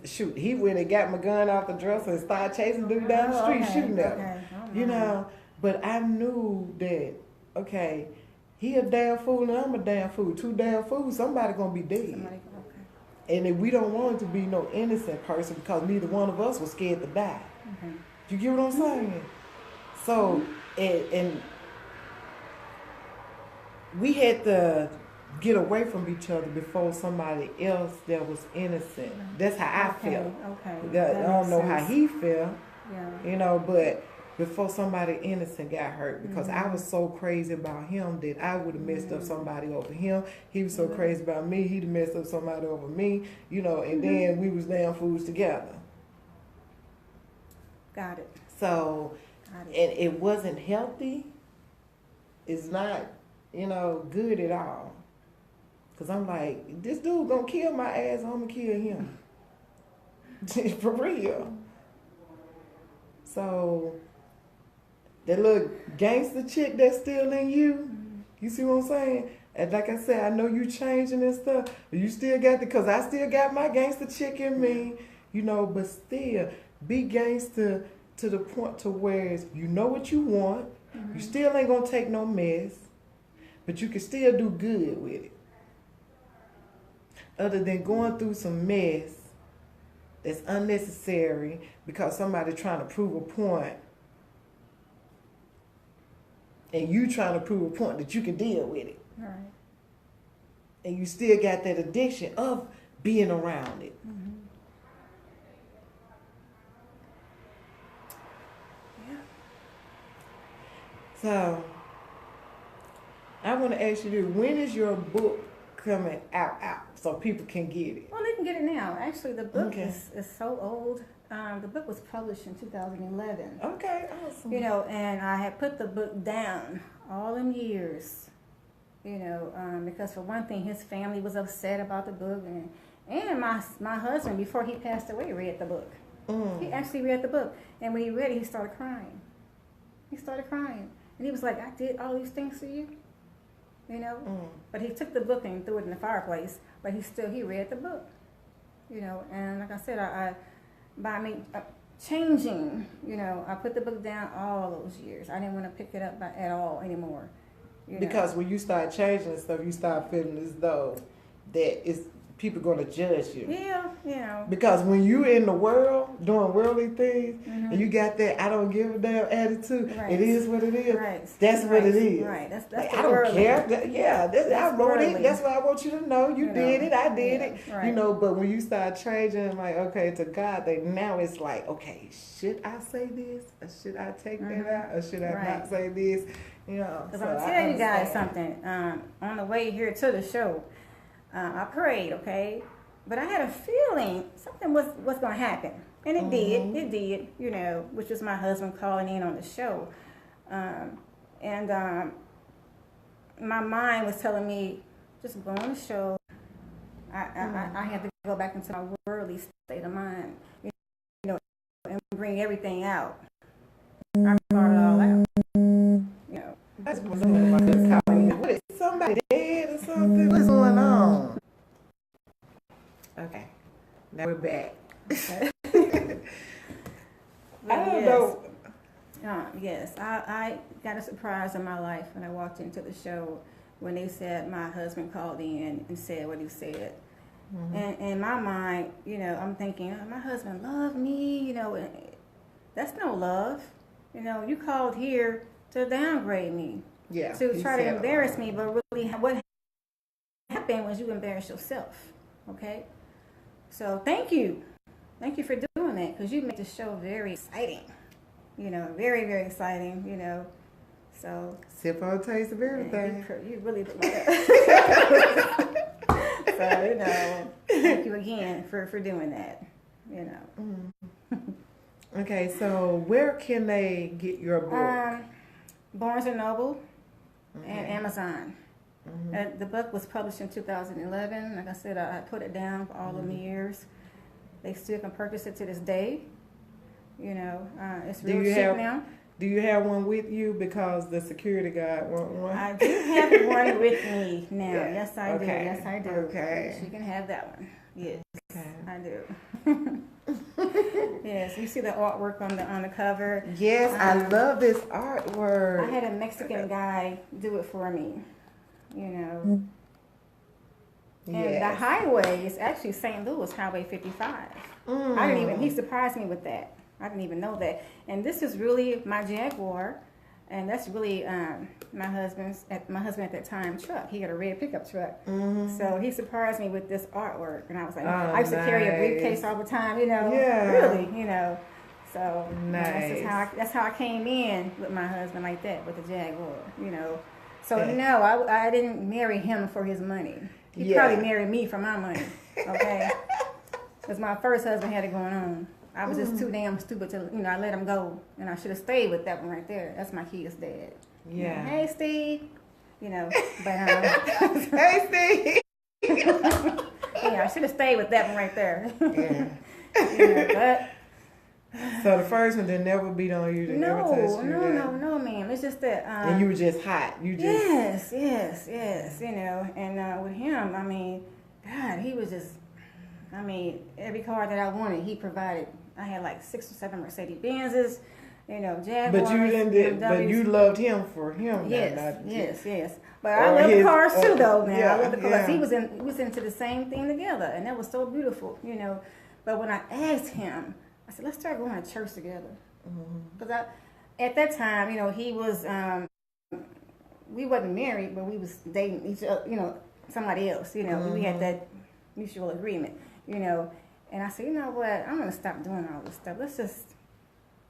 shoot, he went and got my gun out the dresser and started chasing dude down the street, shooting at him. You know, but I knew that, okay, he a damn fool and I'm a damn fool. Two damn fools, somebody gonna be dead. And if we don't want it to be no innocent person because neither one of us was scared to die. You get what I'm saying? So, and we had to get away from each other before somebody else that was innocent. That's how I felt. Okay. I don't know how he felt. Yeah. But before somebody innocent got hurt, because I was so crazy about him that I would have messed up somebody over him. He was so crazy about me, he'd have messed up somebody over me, and then we was damn fools together. Got it. So, Got it. and it wasn't healthy. It's not, good at all. Because I'm like, this dude gonna kill my ass, I'm gonna kill him. For real. So, that little gangster chick that's still in you, you see what I'm saying? And like I said, I know you changing and stuff, but you still got because I still got my gangster chick in me, but still be gangster to the point to where you know what you want, you still ain't gonna take no mess, but you can still do good with it. Other than going through some mess that's unnecessary because somebody trying to prove a point and you trying to prove a point that you can deal with it. Right. And you still got that addiction of being around it. Yeah. So, I want to ask you this. When is your book coming out so people can get it? Well, they can get it now. Actually, the book is so old. The book was published in 2011. Okay, awesome. And I had put the book down all them years, because for one thing, his family was upset about the book, and my husband, before he passed away, read the book. He actually read the book, and when he read it, he started crying. And he was like, I did all these things to you, But he took the book and threw it in the fireplace, but he read the book, And like I said, by me changing, I put the book down all those years. I didn't want to pick it up at all anymore. Because when you start changing stuff, you start feeling as though that it's people going to judge you. Yeah. Because when you in the world doing worldly things and you got that I don't give a damn attitude, it is what it is. Right. That's what it is. Right. That's like, the I don't worldly. care. I wrote worldly. it. That's what I want you to know. You did it. I did it. Right. But when you start changing, like, okay, to God, now it's like, okay, should I say this? Or should I take that out? Or should I not say this? Because I'm telling you guys something. On the way here to the show, I prayed, okay? But I had a feeling something was going to happen. And it did. It did, which was my husband calling in on the show. My mind was telling me, just go on the show. I had to go back into my worldly state of mind, and bring everything out. I brought it all out, That's what what is somebody dead or something? What's going on? Okay, now we're back. Okay. I don't know. Yes, I got a surprise in my life when I walked into the show when they said my husband called in and said what he said. And in my mind, I'm thinking, oh, my husband loved me, that's no love. You called here to downgrade me, to try to embarrass me, but really what happened was you embarrassed yourself, okay? So thank you for doing that, because you made the show very exciting, very, very exciting, so. Sip on a taste of everything. You really look like that. So, thank you again for doing that, Okay, so where can they get your book? Barnes & Noble and Amazon. The book was published in 2011. Like I said, I put it down for all of the years. They still can purchase it to this day. It's real cheap now. Do you have one with you because the security guard want one? I do have one with me now. Yeah. Yes, I do. Yes, I do. Okay. She can have that one. Yes, okay. I do. Yes, you see the artwork on the cover. Yes, I love this artwork. I had a Mexican guy do it for me. And the highway is actually St. Louis Highway 55. He surprised me with that. I didn't even know that. And this is really my Jaguar, and that's really my husband at that time truck. He had a red pickup truck. So he surprised me with this artwork, and I was like, I used to carry a briefcase all the time, really, So Nice. that's how I came in with my husband like that, with the Jaguar, you know. So Yeah. no, I didn't marry him for his money. He Yeah. probably married me for my money, okay? Because my first husband had it going on. I was just too damn stupid to, you know, I let him go, and I should have stayed with that one right there. That's my kid's dad. Yeah. Hey, Steve. You know, but Hey, Steve. yeah, I should have stayed with that one right there. Yeah. You know, but So the first one didn't never beat on you. They never touched you. no, ma'am. It's just that. And you were just hot. You just. Yes. You know, and with him, I mean, God, he was just. I mean, every car that I wanted, he provided. I had like 6 or 7 Mercedes Benzes, you know, Jaguars. But you didn't. But you loved him for him. Yes. But I love the cars too, though. Now I love the cars. He was into the same thing together, and that was so beautiful, you know. But when I asked him, I said, let's start going to church together. Because at that time, you know, he was, we wasn't married, but we was dating each other, you know, somebody else, you know. We had that mutual agreement, you know. And I said, you know what, I'm going to stop doing all this stuff. Let's just,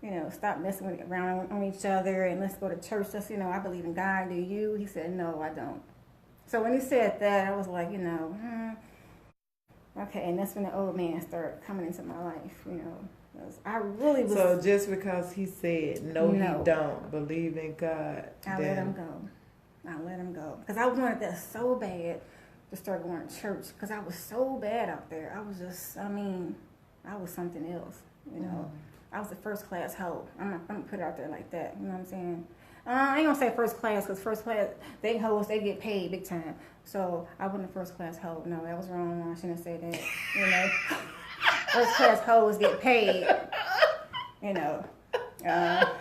you know, stop messing around on each other, and let's go to church. Let's, you know, I believe in God. Do you? He said, no, I don't. So when he said that, I was like, you know, okay. And that's when the old man started coming into my life, you know. I really was. So just because he said no, he don't believe in God, I let him go. Because I wanted that so bad to start going to church. Because I was so bad out there. I was just, I mean, I was something else, you know. I was a first class hoe. I'm gonna put it out there like that. You know what I'm saying? I ain't gonna say first class, because first class, they hoes, they get paid big time. So I wasn't a first class hoe. No, that was wrong. I shouldn't have said that. You know, first class hoes get paid. You know,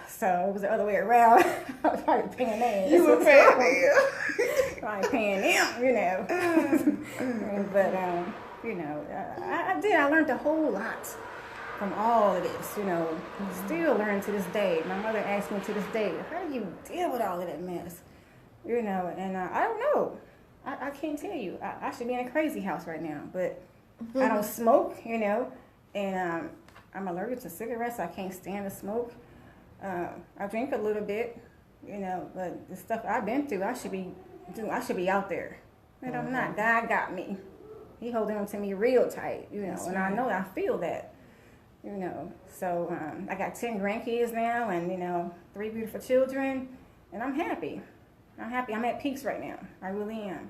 so it was the other way around. I was probably paying them. You were paying them. Probably paying them. You know, but you know, I did. I learned a whole lot from all of this, you know. Still learn to this day. My mother asked me to this day, how do you deal with all of that mess? You know, and I don't know. I can't tell you. I should be in a crazy house right now, but I don't smoke, you know, and I'm allergic to cigarettes. I can't stand to smoke. I drink a little bit, you know, but the stuff I've been through, I should be out there. But I'm not. God got me. He holding on to me real tight, you know, and I know I feel that. You know, so I got 10 grandkids now, and you know, 3 beautiful children, and I'm happy. I'm at peace right now. I really am.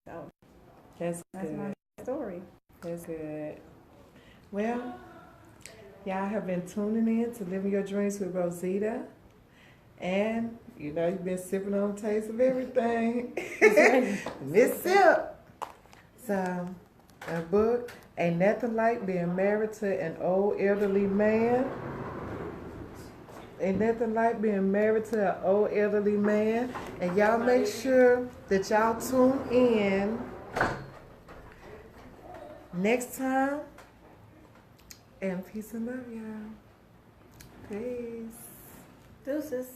So That's good. my story. That's good. Well, y'all have been tuning in to Living Your Dreams with Rosita, and you know, you've been sipping on a taste of everything. Miss Sip. So, a book. Ain't nothing like being married to an old elderly man. Ain't nothing like being married to an old elderly man. And y'all make sure that y'all tune in next time. And peace and love, y'all. Peace. Deuces.